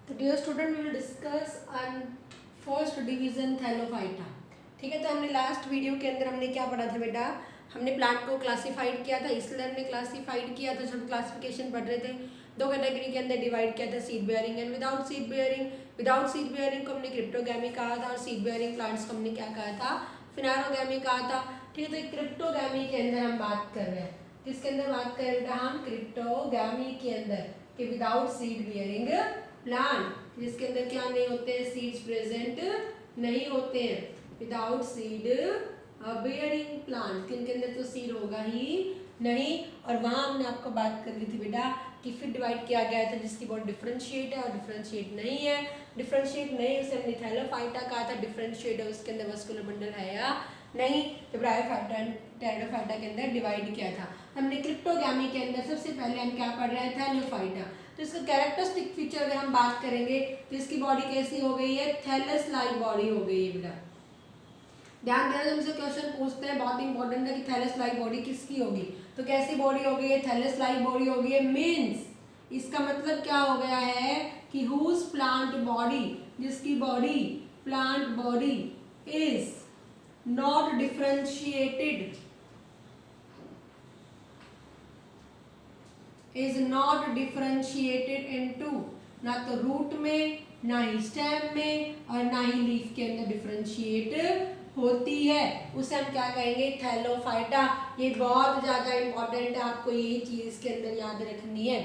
तो dear student we will discuss on first division thallophyta. ठीक है, तो हमने लास्ट वीडियो के अंदर हमने क्या पढ़ा था बेटा, हमने प्लांट को क्लासिफाइड किया था, इसलर ने क्लासिफाइड किया था, जब क्लासिफिकेशन पढ़ रहे थे दो कैटेगरी के अंदर डिवाइड किया था, seed bearing and without seed bearing. Without seed bearing को हमने क्रिप्टोगैमी कहा था और सीड बेयरिंग प्लांट्स को हमने क्या कहा था, फिनारोगैमी कहा था। ठीक है, तो क्रिप्टोगैमी के अंदर हम बात कर रहे हैं, किसके अंदर बात कर रहे हैं हम, क्रिप्टोगैमी के अंदर कि विदाउट सीड बेयरिंग प्लांट जिसके अंदर क्या नहीं होते हैं, सीड्स प्रेजेंट नहीं होते हैं, विदाउट सीड बेयरिंग प्लांट किनके अंदर तो सीड होगा ही नहीं। और वहां हमने आपको बात कर ली थी बेटा कि फिर डिवाइड किया गया था जिसकी बहुत डिफरेंशिएट है और डिफरेंशिएट नहीं है। डिफरेंशिएट नहीं उसे हमने थैलोफाइटा कहा था, डिफरेंशिएट है उसके अंदर वस्कुलर बंडल है या नहीं। तो ब्रायोफाइटा एंड टेरिडोफाइटा के अंदर डिवाइड किया था हमने। क्रिप्टोगैमी के अंदर सबसे पहले हम क्या पढ़ रहे हैं, थैलोफाइटा। तो इसका कैरेक्टरिस्टिक फीचर अगर हम बात करेंगे तो इसकी बॉडी कैसी हो गई है, थैलस लाइक बॉडी हो गई है बेटा। ध्यान देना, जब हमसे क्वेश्चन पूछते हैं बहुत इंपॉर्टेंट है कि थैलस लाइक बॉडी किसकी होगी, तो कैसी बॉडी हो गई है, थैलस लाइक बॉडी हो गई है। मीन्स इसका मतलब क्या हो गया है कि हुज प्लांट बॉडी, जिसकी body plant body is not differentiated, is not differentiated into, ना तो रूट में, ना ही स्टेम में और ना ही लीफ के अंदर डिफरेंशिएट होती है, उसे हम क्या कहेंगे, थैलोफाइटा। ये बहुत ज्यादा इंपॉर्टेंट है, आपको यही चीज इसके अंदर याद रखनी है,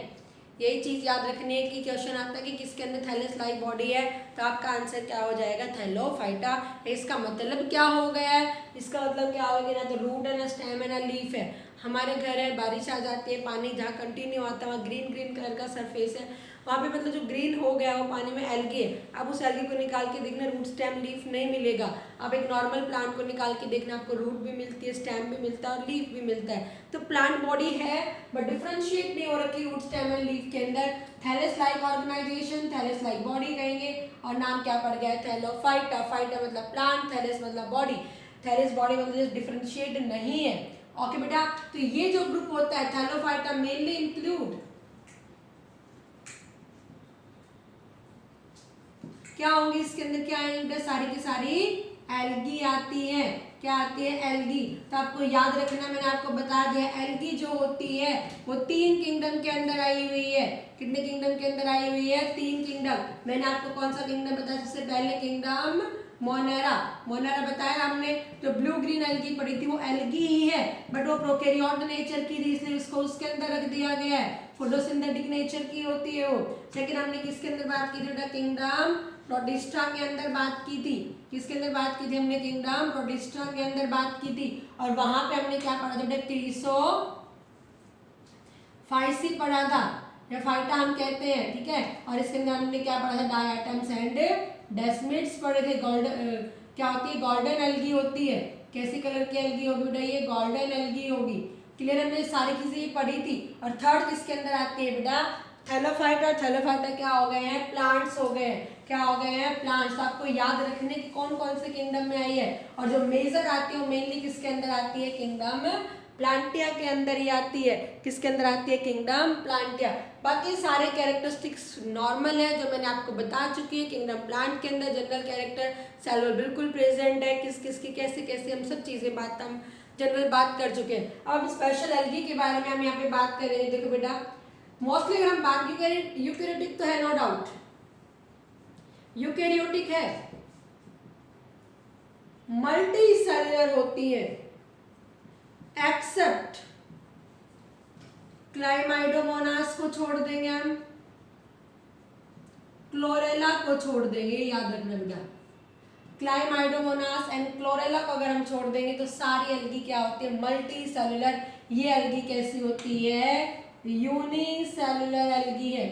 यही चीज याद रखनी है कि क्वेश्चन आता है कि किसके अंदर थैलस लाइक बॉडी है, तो आपका आंसर क्या हो जाएगा, थैलोफाइटा। इसका मतलब क्या हो गया है, इसका मतलब क्या हो गया, ना तो रूट है, ना स्टेम है, ना लीफ है। हमारे घर है, बारिश आ जाती है, पानी जहाँ कंटिन्यू आता है वहाँ ग्रीन ग्रीन कलर का सरफेस है, वहाँ पे मतलब जो ग्रीन हो गया वो पानी में एल्गी है। अब उस एल्गी को निकाल के देखना, रूट स्टेम लीफ नहीं मिलेगा। अब एक नॉर्मल प्लांट को निकाल के देखना, आपको रूट भी मिलती है, स्टेम भी मिलता है और लीफ भी मिलता है। तो प्लांट बॉडी है बट डिफरेंशिएट नहीं हो रखी रूट स्टेम एंड लीफ के अंदर। Thallus like organisation, thallus like body कहेंगे और नाम क्या पड़ गया है, थैलोफाइटा। फाइटा मतलब प्लांट, थैलस मतलब बॉडी, थैलस बॉडी मतलब डिफरेंशिएट नहीं है। ओके बेटा, तो ये जो ग्रुप होता है थैलोफाइटा मेनली इंक्लूड क्या होंगी, इसके अंदर क्या आएंगे, सारी की सारी एल्गी आती है। क्या आती है, एल्गी। तो आपको याद रखना, मैंने आपको बता दिया एल्गी जो होती है वो 3 किंगडम के अंदर आई हुई है। कितने किंगडम के अंदर आई हुई है, 3 किंगडम। मैंने आपको कौन सा किंगडम बताया सबसे पहले, किंगडम मोनेरा। मोनेरा बताया हमने। जो ब्लू ग्रीन एल्गी पड़ी थी वो एल्गी ही है बट वो प्रोकैरियोट नेचर की थी, इसलिए उसको उसके अंदर रख दिया गया है, फोटोसिंथेटिक नेचर की होती है वो। सेकंड हमने किसके अंदर बात की थी, किंगडम प्रोटिस्टा के अंदर बात की थी। किसके अंदर बात की थी हमने, किंगडम प्रोटिस्टा के अंदर बात की थी। और वहां पे हमने क्या पढ़ा था बेटा, क्रीसोफाइसी पढ़ा था या फाइटा हम कहते हैं, ठीक है। और इसके अंदर हमने क्या पढ़ा था, डायटम्स एंड डेस्मिड्स पढ़े थे। गोल्डन क्या होती है, गोल्डन एल्गी होती है। कैसी कलर की एल्गी होगी बेटा, ये गोल्डन एल्गी होगी। क्लियर, हमने सारी चीजें पढ़ी थी। और थर्ड किसके अंदर आती है बेटा, थैलोफाइटा। और थैलोफाइटा क्या हो गए हैं, प्लांट्स हो गए हैं। क्या हो गए हैं, प्लांट्स। तो आपको याद रखने की कौन कौन से किंगडम में आई है, और जो मेजर आती है वो मेनली किसके अंदर आती है, किंगडम प्लांटिया के अंदर ही आती है। किसके अंदर आती है, किंगडम प्लांटिया। बाकी सारे कैरेक्टरिस्टिक्स नॉर्मल है जो मैंने आपको बता चुकी है। किंगडम प्लांट के अंदर जनरल कैरेक्टर सेलुलर बिल्कुल प्रेजेंट है, किस किस की कैसे कैसे हम सब चीजें बात हम जनरल बात कर चुके हैं। अब स्पेशल एल्गी के बारे में हम यहाँ पे बात कर रहे हैं। देखो बेटा, मोस्टली अगर हम बात करें, यूकैरियोटिक तो है नो डाउट, यूकैरियोटिक है, मल्टी सेलुलर होती है एक्सेप्ट क्लाइमाइडोमोनास को छोड़ देंगे हम, क्लोरेला को छोड़ देंगे, याद रखना बेटा। क्लाइमाइडोमोनास एंड क्लोरेला को अगर हम छोड़ देंगे तो सारी एल्गी क्या होती है, मल्टी सेलुलर। ये एल्गी कैसी होती है, यूनिसेलुलर एल्गी है।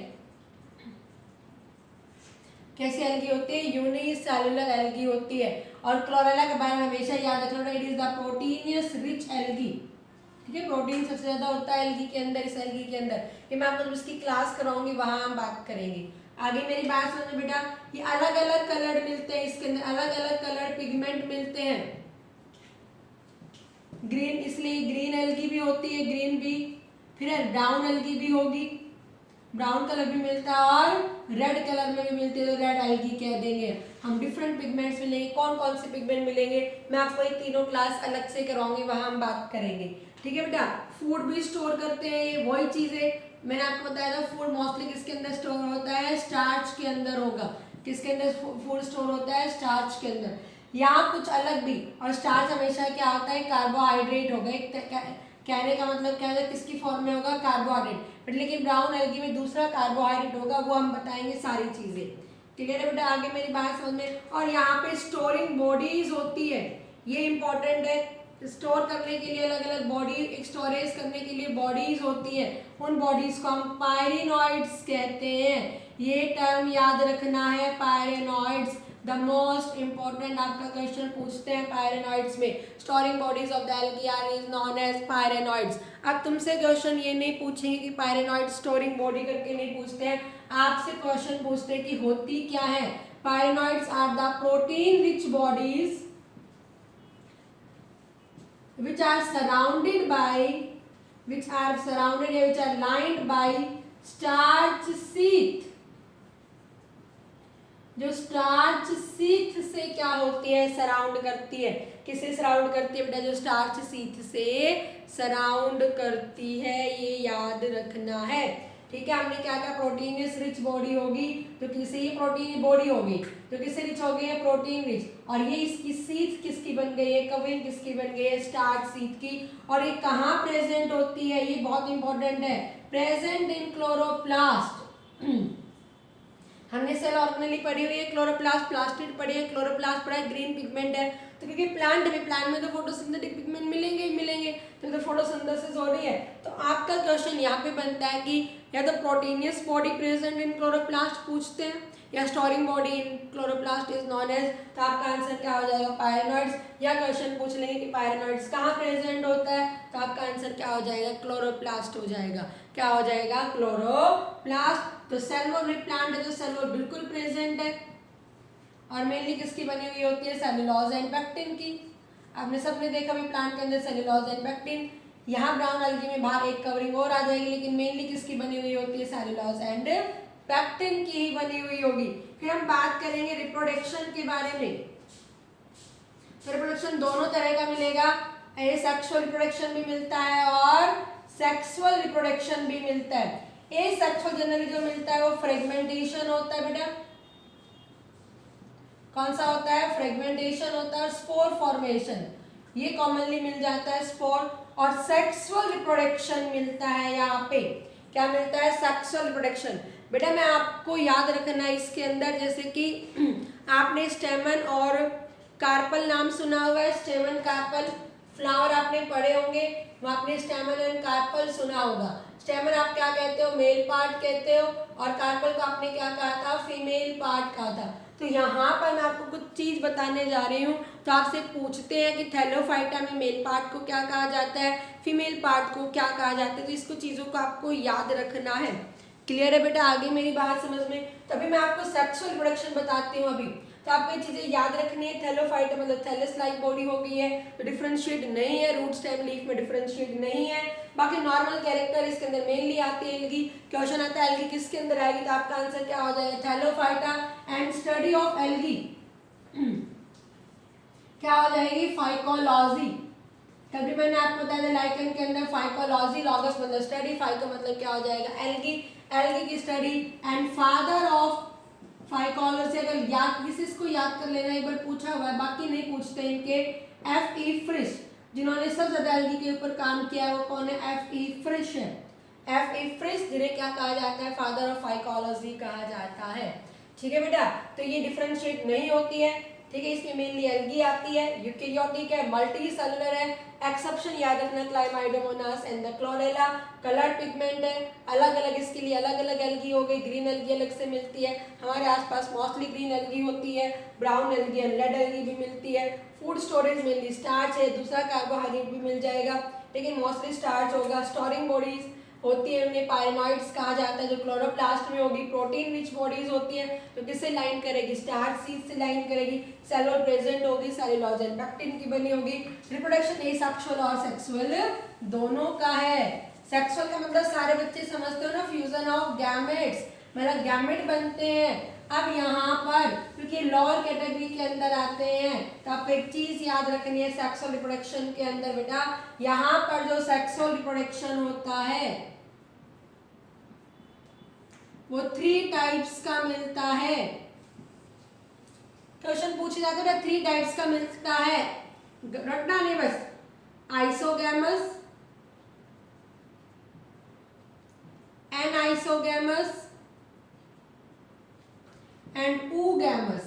कैसी एल्गी होती है, यूनिसेलुलर एल्गी होती है। और क्लोरेला के बारे में हमेशा याद रखना, it is the proteinaceous rich algae. ठीक है, प्रोटीन सबसे ज्यादा होता है एल्गी के अंदर, इस एल्गी के अंदर। ये मैं आपको इसकी क्लास कराऊंगी, वहां हम बात करेंगे। आगे मेरी बात समझो बेटा, ये अलग अलग कलर मिलते हैं, इसके अंदर अलग अलग कलर पिगमेंट मिलते हैं। ग्रीन, इसलिए ग्रीन एल्गी भी होती है, ग्रीन भी, फिर ब्राउन एल्गी भी होगी, ब्राउन कलर भी मिलता है और रेड कलर में भी मिलती है, तो रेड एल्गी कह देंगे हम। डिफरेंट पिगमेंट्स मिलेंगे, कौन कौन से पिगमेंट मिलेंगे मैं आपको ये तीनों क्लास अलग से करवाऊंगी, वहां हम बात करेंगे, ठीक है बेटा। फूड भी स्टोर करते हैं, ये वही चीज है मैंने आपको बताया था। फूड मोस्टली किसके अंदर स्टोर होता है, स्टार्च के अंदर होगा। किसके अंदर फूड स्टोर होता है, स्टार्च के अंदर। यहाँ कुछ अलग भी, और स्टार्च हमेशा क्या होता है, कार्बोहाइड्रेट होगा। एक कहने का मतलब क्या है, किसकी फॉर्म में होगा, कार्बोहाइड्रेट। बट लेकिन ब्राउन एल्गी में दूसरा कार्बोहाइड्रेट होगा, वो हम बताएंगे सारी चीजें, क्लियर है बेटा। आगे मेरी बात समझ में। और यहाँ पे स्टोरिंग बॉडीज होती है, ये इंपॉर्टेंट है। स्टोर करने के लिए अलग अलग बॉडी, स्टोरेज करने के लिए बॉडीज होती है, उन बॉडीज को हम पायरेनॉइड्स कहते हैं। ये टर्म याद रखना है, पायरेनॉइड्स। द मोस्ट इंपॉर्टेंट आपका क्वेश्चन पूछते हैं पायरेनॉइड्स में। Storing bodies of the algae are is known as pyrenoids. अब तुमसे क्वेश्चन ये नहीं पूछेंगे कि पायरेनॉइड स्टोरिंग बॉडी करके नहीं पूछते हैं, आपसे क्वेश्चन पूछते हैं कि होती क्या है। Pyrenoids are the protein rich bodies which are surrounded which are lined by starch sheath। जो स्टार्च शीथ से क्या होती है, सराउंड करती है। किसे सराउंड करती है बेटा, जो स्टार्च शीथ से सराउंड करती है, ये याद रखना है, ठीक है। हमने क्या क्या, प्रोटीन रिच बॉडी होगी, तो किसी ही प्रोटीन बॉडी होगी तो किससे रिच हो गई है, प्रोटीन रिच। और ये इसकी शीथ किसकी बन गई है, कवरिंग किसकी बन गई है, स्टार्च शीथ की। और ये कहाँ प्रेजेंट होती है, ये बहुत इंपॉर्टेंट है, प्रेजेंट इन क्लोरोप्लास्ट। हमने सेल ऑर्गेनेली पढ़ी हुई है, क्लोरोप्लास्ट, प्लास्टिड पढ़ी है, क्लोरोप्लास्ट पढ़ा है, ग्रीन पिगमेंट है। तो क्योंकि प्लांट में तो फोटोसिंथेटिक पिगमेंट मिलेंगे ही मिलेंगे, तो फोटोसिंथेसिस हो रही है। तो आपका क्वेश्चन यहाँ पे बनता है कि या तो proteinaceous body present in chloroplast पूछते हैं, या storing body in chloroplast is known as, तो आपका आंसर क्या हो जाएगा, पायरेनॉइड्स। या क्वेश्चन पूछ लेंगे कि पायरेनॉइड्स कहाँ प्रेजेंट होता है, तो आपका आंसर क्या हो जाएगा, क्लोरोप्लास्ट हो जाएगा। क्या हो जाएगा, क्लोरोप्लास्ट। तो सेल वॉल में प्लांट है तो सेल वॉल बिल्कुल प्रेजेंट है, और मेनली किसकी बनी हुई होती है, सेलुलोज एंड पेक्टिन की। आपने सबने देखा भी प्लांट के अंदर सेलुलोज एंड पेक्टिन। यहाँ ब्राउन एल्गी में बाहर एक कवरिंग और आ जाएगी, लेकिन मेनली किसकी बनी हुई होती है, सेलुलोज एंड पेक्टिन की ही बनी हुई होगी। फिर हम बात करेंगे रिप्रोडक्शन के बारे में। तो रिप्रोडक्शन दोनों तरह का मिलेगा, एसेक्सुअल रिप्रोडक्शन भी मिलता है और सेक्सुअल रिप्रोडक्शन भी मिलता है। एसेक्सुअल जनरली जो मिलता है वो फ्रेगमेंटेशन होता है बेटा। कौन सा होता है, फ्रेगमेंटेशन होता है, और स्पोर फॉर्मेशन, ये कॉमनली मिल जाता है, स्पोर। और सेक्सुअल रिप्रोडक्शन मिलता है, यहाँ पे क्या मिलता है, सेक्सुअल रिप्रोडक्शन। बेटा मैं आपको याद रखना है इसके अंदर, जैसे कि आपने स्टेमन और कार्पल नाम सुना हुआ है, स्टेमन कार्पल, फ्लावर आपने पढ़े होंगे, वहाँ आपने स्टेमन एंड कार्पल सुना होगा। स्टेमन आप क्या कहते हो, मेल पार्ट कहते हो, और कार्पल को आपने क्या कहा था, फीमेल पार्ट कहा था। तो यहाँ पर मैं आपको कुछ चीज बताने जा रही हूँ। तो आपसे पूछते हैं कि थैलोफाइटा में मेल पार्ट को क्या कहा जाता है, फीमेल पार्ट को क्या कहा जाता है, तो इसको चीजों को आपको याद रखना है। क्लियर है बेटा, आगे मेरी बात समझ में। तभी मैं आपको सेक्सुअल रिप्रोडक्शन बताती हूँ अभी, तो आपको ये चीजें याद रखनी है। थैलोफाइटा मतलब थैलस लाइक बॉडी हो गई है, तो डिफरेंशिएट नहीं है, रूट स्टेम लीफ में डिफरेंशिएट नहीं है। बाकी नॉर्मल कैरेक्टर इसके अंदर मेनली आती है एल्गी। क्वेश्चन आता है एल्गी किसके अंदर आएगी, तो आपका आंसर क्या हो जाएगा, Thallophyta. And study of algae क्या हो जाएगी, फाइकोलॉजी। तभी मैंने आपको बताया लाइकन के अंदर फाइकोलॉजी, लॉगस मतलब स्टडी, फाइको मतलब क्या हो जाएगा, एल्गी, एल्गी की study. And father of phycology, अगर याद किसी को याद कर लेना, एक बार पूछा हुआ है, बाकी नहीं पूछते इनके, F.E. फ्रिश, जिन्होंने सबसे ज्यादा एल्गी के ऊपर काम किया है वो कौन है, F.E. फ्रिश है। F.E. फ्रिश जिन्हें क्या कहा जाता है, फादर ऑफ फाइकोलॉजी कहा जाता है। ठीक है बेटा, तो ये डिफरेंशिएट नहीं होती है, ठीक है। इसमें मेनली एल्गी आती है, यूकेरियोटिक है, मल्टी सेलुलर है। एक्सेप्शन याद रखना, Chlamydomonas and the chlorella. Colour pigment है, अलग अलग इसके लिए अलग अलग एल्गी हो गई। ग्रीन एल्गी अलग से मिलती है, हमारे आसपास मोस्टली ग्रीन एल्गी होती है, brown algae and red algae भी मिलती है। फूड स्टोरेज मेनली स्टार्च है, दूसरा कार्बोहाइड्रेट भी मिल जाएगा, लेकिन मोस्टली स्टार्च होगा। स्टोरिंग बॉडीज होती है, उन्हें पायरेनॉइड्स कहा जाता है, जो क्लोरोप्लास्ट में होगी। प्रोटीन रिच बॉडीज होती है, तो किससे लाइन करेगी, स्टार्च शीथ से लाइन करेगी। सेल वॉल प्रेजेंट होगी, सेलुलोज एंड पेक्टिन की बनी होगी। रिप्रोडक्शन एसेक्सुअल और सेक्सुअल दोनों का है। सेक्सुअल का मतलब सारे बच्चे समझते हो ना, फ्यूजन प्रोडक्शन ऑफ गैमेट्स, मतलब गैमेट बनते हैं। अब यहाँ पर क्योंकि लोअर कैटेगरी के अंदर आते हैं तो आपको एक चीज याद रखनी है सेक्सुअल रिप्रोडक्शन के अंदर बेटा, यहाँ पर जो सेक्सुअल रिप्रोडक्शन होता है वो 3 टाइप्स का मिलता है। क्वेश्चन पूछे जाते हैं 3 टाइप्स का मिलता है, रटना नहीं बस, isogamous, anisogamous and oogamous।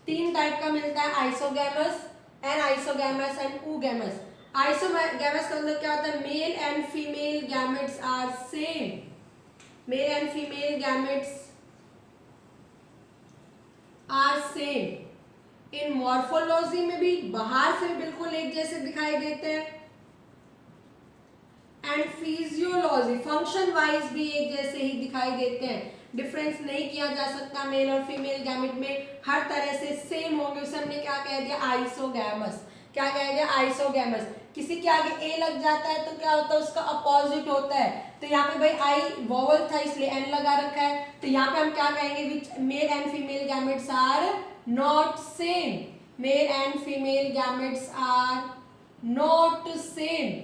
3 type का मिलता है, isogamous, anisogamous and oogamous। Isogamous का मतलब क्या होता है, male and female gametes are same, male and female gametes are same. In morphology में भी बाहर से बिल्कुल एक जैसे दिखाई देते हैं, एंड फिजियोलॉजी फंक्शन वाइज भी एक जैसे ही दिखाई देते हैं, डिफरेंस नहीं किया जा सकता मेल और फीमेल गैमेट में, हर तरह से सेम होंगे। उसे हमने क्या कह दिया, आइसोगैमस। क्या कह दिया, आइसोगैमस। किसी के आगे ए लग जाता है तो क्या होता है, उसका अपोजिट होता है। तो यहाँ पे भाई आई वोवल था इसलिए एन लगा रखा है, तो यहाँ पे हम क्या कहेंगे, which male and female gametes are not same, male and female gametes are not same,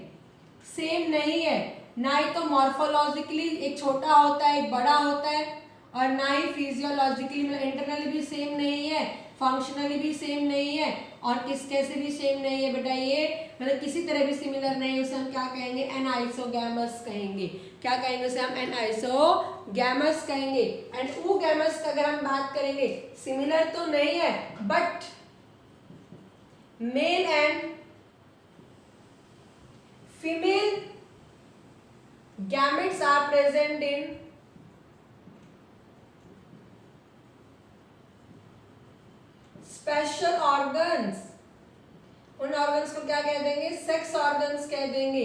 same नहीं है। ना ही तो मॉर्फोलॉजिकली एक छोटा होता है एक बड़ा होता है, और ना ही फिजियोलॉजिकली मतलब इंटरनली भी सेम नहीं है, फंक्शनली भी सेम नहीं है, और किसके से भी सेम नहीं है बेटा, ये मतलब किसी तरह भी सिमिलर नहीं है। उसे हम क्या कहेंगे, एनाइसोगैमस कहेंगे। क्या कहेंगे उसे हम, एनाइसोगैमस कहेंगे। एंड oogamous का अगर हम बात करेंगे, सिमिलर तो नहीं है but mail and female gametes are present in special organs। उन ऑर्गन्स को क्या कह देंगे, सेक्स ऑर्गन्स कह देंगे।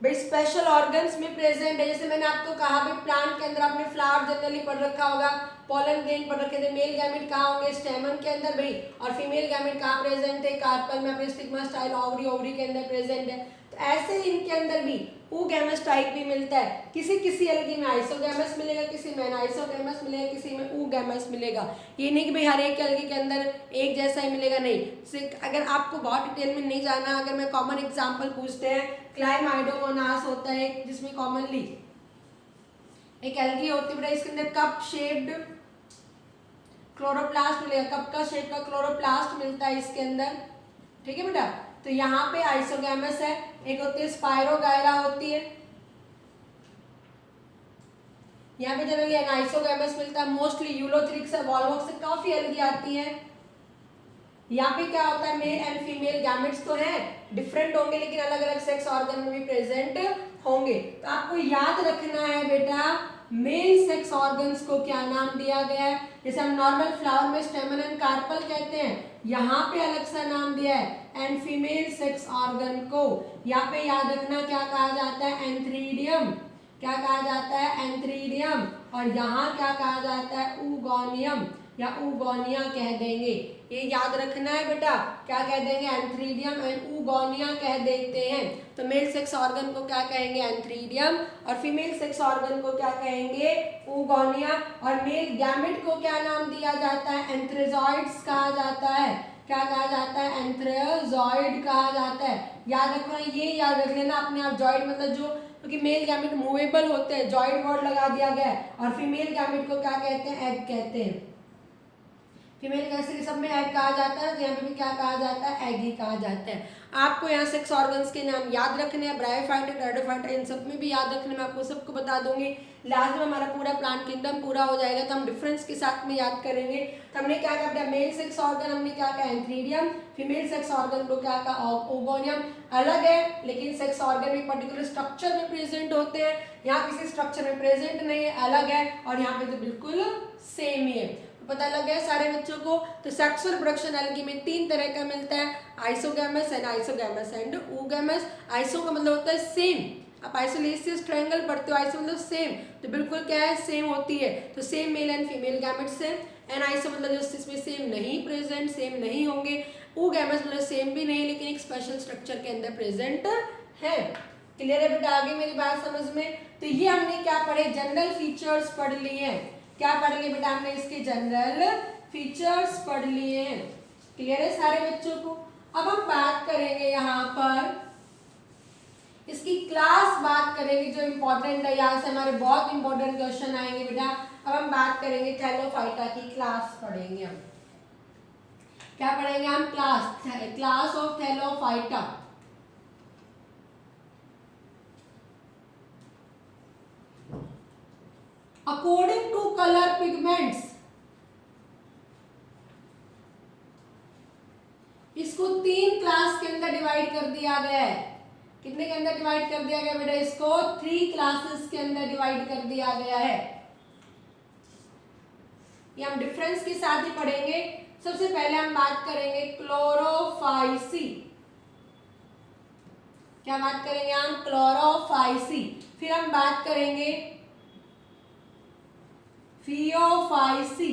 भाई स्पेशल ऑर्गन्स में प्रेजेंट है, जैसे मैंने आपको कहा भाई प्लांट के अंदर आपने फ्लावर जनरली पढ़ रखा होगा, पोलन ग्रेन पढ़ रखे थे, मेल गैमेट कहाँ होंगे, स्टेमन के अंदर भाई, और फीमेल गैमेट कहाँ प्रेजेंट है, कार्पल में अपने स्टिग्मा स्टाइल ओवरी, ओवरी के अंदर प्रेजेंट है। तो ऐसे ही इनके अंदर भी oogamous टाइप भी मिलता है, किसी किसी अलगी में आइसोगैमस मिलेगा, किसी में एनाइसोगैमस मिलेगा, किसी में oogamous मिलेगा। ये नहीं कि भाई हर एक अलगी के अंदर एक जैसा ही मिलेगा, नहीं। अगर आपको बहुत डिटेल में नहीं जाना, अगर मैं कॉमन एग्जांपल पूछते हैं, क्लाइमाइडोमोनास होता है जिसमें कॉमनली एक अलगी होती है, इसके अंदर कप शेप्ड क्लोरोप्लास्ट मिलेगा, कप का शेप का क्लोरोप्लास्ट मिलता है इसके अंदर, ठीक है बेटा। तो यहाँ पे आइसोगैमस है, एक होती है स्पाइरोगायरा होती है, यहाँ पे जनरली एनाइसोगैमस मिलता है, मोस्टली यूलोथ्रिक्स है, वॉल्वॉक्स से काफी अलगी आती है। यहाँ पे क्या होता है, मेल एंड फीमेल गैमेट्स तो हैं, डिफरेंट होंगे लेकिन अलग अलग सेक्स ऑर्गन में भी प्रेजेंट होंगे। तो आपको याद रखना है बेटा, मेल सेक्स ऑर्गन्स को क्या नाम दिया गया है, जैसे हम नॉर्मल फ्लावर में स्टेमन एंड कार्पल कहते हैं, यहाँ पे अलग सा नाम दिया है, एंड फीमेल सेक्स ऑर्गन को यहाँ पे याद रखना क्या कहा जाता है, एंथ्रीडियम। क्या कहा जाता है, एंथ्रीडियम। और यहाँ क्या कहा जाता है, ऊगोनियम या ऊगोनिया कह देंगे। ये याद रखना है बेटा, क्या कह देंगे, एंथ्रीडियम एंड ऊगोनिया कह देते हैं। तो मेल सेक्स ऑर्गन को क्या कहेंगे, एंथ्रीडियम, और फीमेल सेक्स ऑर्गन को क्या कहेंगे, ऊगोनिया। और मेल गैमेट को क्या नाम दिया जाता है, एंथ्रेजॉइड्स कहा जाता है। क्या कहा जाता है, एंथ्रेजॉइड कहा जाता है। याद रखना, ये याद रख लेना अपने आप, जॉइड मतलब जो, क्योंकि मेल गैमेट मूवेबल होते हैं, जॉइड वर्ड लगा दिया गया है, और फीमेल गैमेट को क्या कहते हैं, एग कहते हैं। फीमेल कैसे सब में एग कहा जाता है, तो यहाँ पे भी क्या कहा जाता है, एग ही कहा जाता है। आपको यहाँ सेक्स ऑर्गन्स के नाम याद रखने हैं, ब्रायोफाइटा, टेरिडोफाइटा, इन सब में भी याद रखने, मैं आपको सबको बता दूंगी। लास्ट में हमारा पूरा प्लांट किंगडम पूरा हो जाएगा तो हम डिफरेंस के साथ में याद करेंगे। तो हमने क्या कहा, मेल सेक्स ऑर्गन हमने क्या कहा, एंथ्रीडियम, फीमेल सेक्स ऑर्गन को क्या कहा, ओगोनियम। अलग है लेकिन सेक्स ऑर्गन एक पर्टिकुलर स्ट्रक्चर में प्रेजेंट होते हैं, यहाँ किसी स्ट्रक्चर में प्रेजेंट नहीं है, अलग है, और यहाँ पे तो बिल्कुल सेम ही है। पता लग गया सारे बच्चों को। तो सेक्सुअल रिप्रोडक्शन अलगी में 3 तरह का मिलता है, isogamous, anisogamous and oogamous। Iso का मतलब होता है सेम, आप आइसोलेसिस ट्रायंगल पढ़ते हो, आइसो मतलब सेम, तो बिल्कुल क्या है, सेम होती है। तो same male and female gametes है। एनाइसो मतलब जो इसमें सेम नहीं प्रेजेंट, सेम नहीं होंगे। oogamous मतलब सेम भी नहीं लेकिन एक स्पेशल स्ट्रक्चर के अंदर प्रेजेंट है। क्लियर है बेटा, आगे मेरी बात समझ में। तो ये हमने क्या पढ़े, जनरल फीचर्स पढ़ लिए हैं। क्या पढ़ लिए बेटा हमने, इसके जनरल फीचर्स पढ़ लिए हैं। क्लियर है सारे बच्चों को। अब हम बात करेंगे यहाँ पर इसकी क्लास बात करेंगे जो इम्पोर्टेंट है, यहाँ से हमारे बहुत इंपॉर्टेंट क्वेश्चन आएंगे बेटा। अब हम बात करेंगे थैलोफाइटा की क्लास पढ़ेंगे हम। क्या पढ़ेंगे हम, class of thallophyta. According to colour pigments, इसको 3 क्लास के अंदर डिवाइड कर दिया गया है। कितने के अंदर डिवाइड कर दिया गया बेटा, इसको 3 क्लासेस के अंदर डिवाइड कर दिया गया है। ये हम डिफरेंस के साथ ही पढ़ेंगे। सबसे पहले हम बात करेंगे क्लोरोफाइसी। क्या बात करेंगे हम, क्लोरोफाइसी। फिर हम बात करेंगे फियोफाइसी।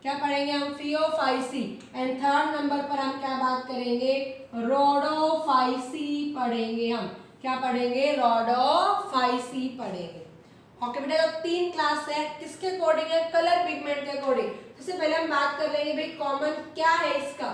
क्या पढ़ेंगे हम, फियोफाइसी। एंड थर्ड नंबर पर हम क्या बात करेंगे, रोडोफाइसी पढ़ेंगे हम। क्या पढ़ेंगे, रोडोफाइसी पढ़ेंगे। ओके बेटा, तो 3 क्लास है, किसके अकॉर्डिंग है, कलर पिगमेंट के अकॉर्डिंग। सबसे पहले हम बात कर लेंगे भाई कॉमन क्या है इसका।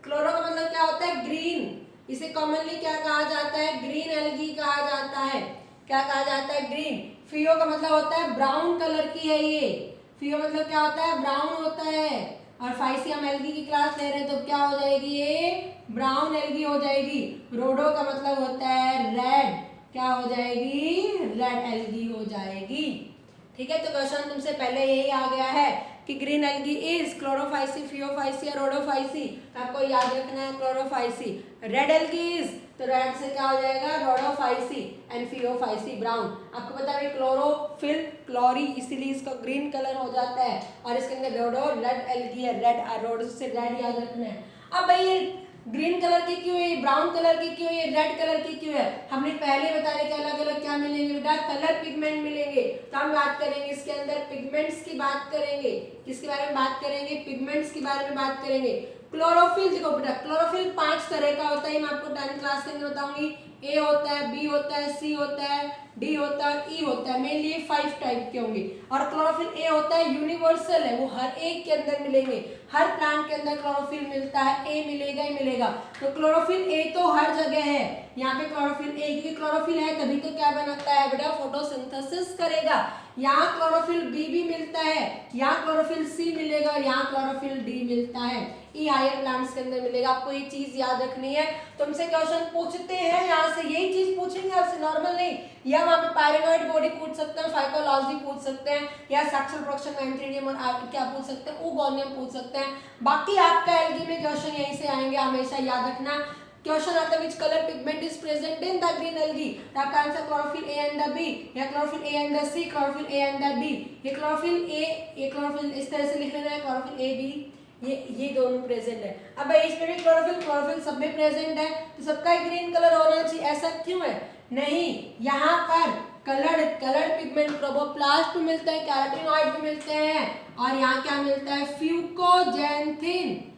क्लोरो का मतलब क्या होता है, ग्रीन। इसे कॉमनली क्या कहा जाता है, ग्रीन एल्गी कहा जाता है। क्या कहा जाता है, ग्रीन। फियो का मतलब होता है ब्राउन कलर की है ये। फियो मतलब क्या होता है, ब्राउन होता है। और फाइसी हम एल्गी की क्लास ले रहे हैं तो क्या हो जाएगी, ये ब्राउन एल्गी हो जाएगी। रोडो का मतलब होता है रेड। क्या हो जाएगी, रेड एल्गी हो जाएगी। ठीक है, तो क्वेश्चन तुमसे पहले यही आ गया है कि green algae is Chlorophyceae, Phaeophyceae और रोडोफाइसी। तो आपको याद रखना है क्लोरोफाइसी। रेड एल्गी इज, तो रेड से क्या हो जाएगा, रोडोफाइसी। And Phaeophyceae brown. आपको पता है क्लोरोफिल क्लोरी, इसीलिए इसका ग्रीन कलर हो जाता है। और इसके अंदर रोडो रेड एल्गी है, रेड रोडो से रेड याद रखना है। अब भाई ये ग्रीन कलर की क्यों है, ब्राउन कलर की क्यों है, रेड कलर की क्यों है, हमने पहले बताया कि अलग अलग क्या मिलेंगे बेटा, कलर पिगमेंट मिलेंगे। तो हम बात करेंगे इसके अंदर पिगमेंट्स की बात करेंगे। किसके बारे में बात करेंगे, पिगमेंट्स के बारे में बात करेंगे। क्लोरोफिल देखो बेटा, क्लोरोफिल 5 तरह का होता है, मैं आपको 10 क्लास के अंदर बताऊंगी। ए होता है, बी होता है, सी होता है, डी होता है, ई होता है। मेनली ये 5 टाइप के होंगे। और क्लोरोफिल ए होता है यूनिवर्सल है, वो हर एक के अंदर मिलेंगे। हर प्लांट के अंदर क्लोरोफिल मिलता है, ए मिलेगा ही मिलेगा। तो क्लोरोफिल ए तो हर जगह है। यहाँ पे क्लोरोफिल ए, क्योंकि क्लोरोफिल है तभी तो क्या बनता है बेटा, फोटोसिंथेसिस करेगा। यहाँ क्लोरोफिल बी भी मिलता है, यहाँ क्लोरोफिल सी मिलेगा और यहाँ क्लोरोफिल डी मिलता है। ये हायर प्लांट्स के अंदर मिलेगा। आपको ये चीज याद रखनी है। तुमसे क्वेश्चन पूछते हैं यहाँ से, यही चीज पूछेंगे आपसे, नॉर्मल नहीं। या वहाँ पे पायरेनॉइड बॉडी पूछ सकते हैं, फाइकोलॉजी पूछ सकते हैं, या सेक्सुअल प्रोडक्शन एंथ्रीडियम और आप क्या पूछ सकते हैं, ओगोनियम पूछ सकते हैं। बाकी आपका एल्गी में क्वेश्चन यहीं से आएंगे, हमेशा याद रखना। क्वेश्चन आता है which colour pigment is present in the green algae, तो आपका answer chlorophyll A and the B, या chlorophyll A and the C, chlorophyll A and the D. ये क्लोरोफिल ए, ये क्लोरोफिल इस तरह से लिख लेना है, क्लोरोफिल ए बी, ये दोनों प्रेजेंट है। अब इसमें भी क्लोरोफिल सब में प्रेजेंट है, तो सबका ग्रीन कलर होना चाहिए, ऐसा क्यों है, नहीं। यहाँ पर कलर्ड पिगमेंट क्रोमोप्लास्ट में मिलता है, कैरोटीनॉइड में मिलते हैं, और यहाँ क्या मिलता है, फ्यूकोजेंथिन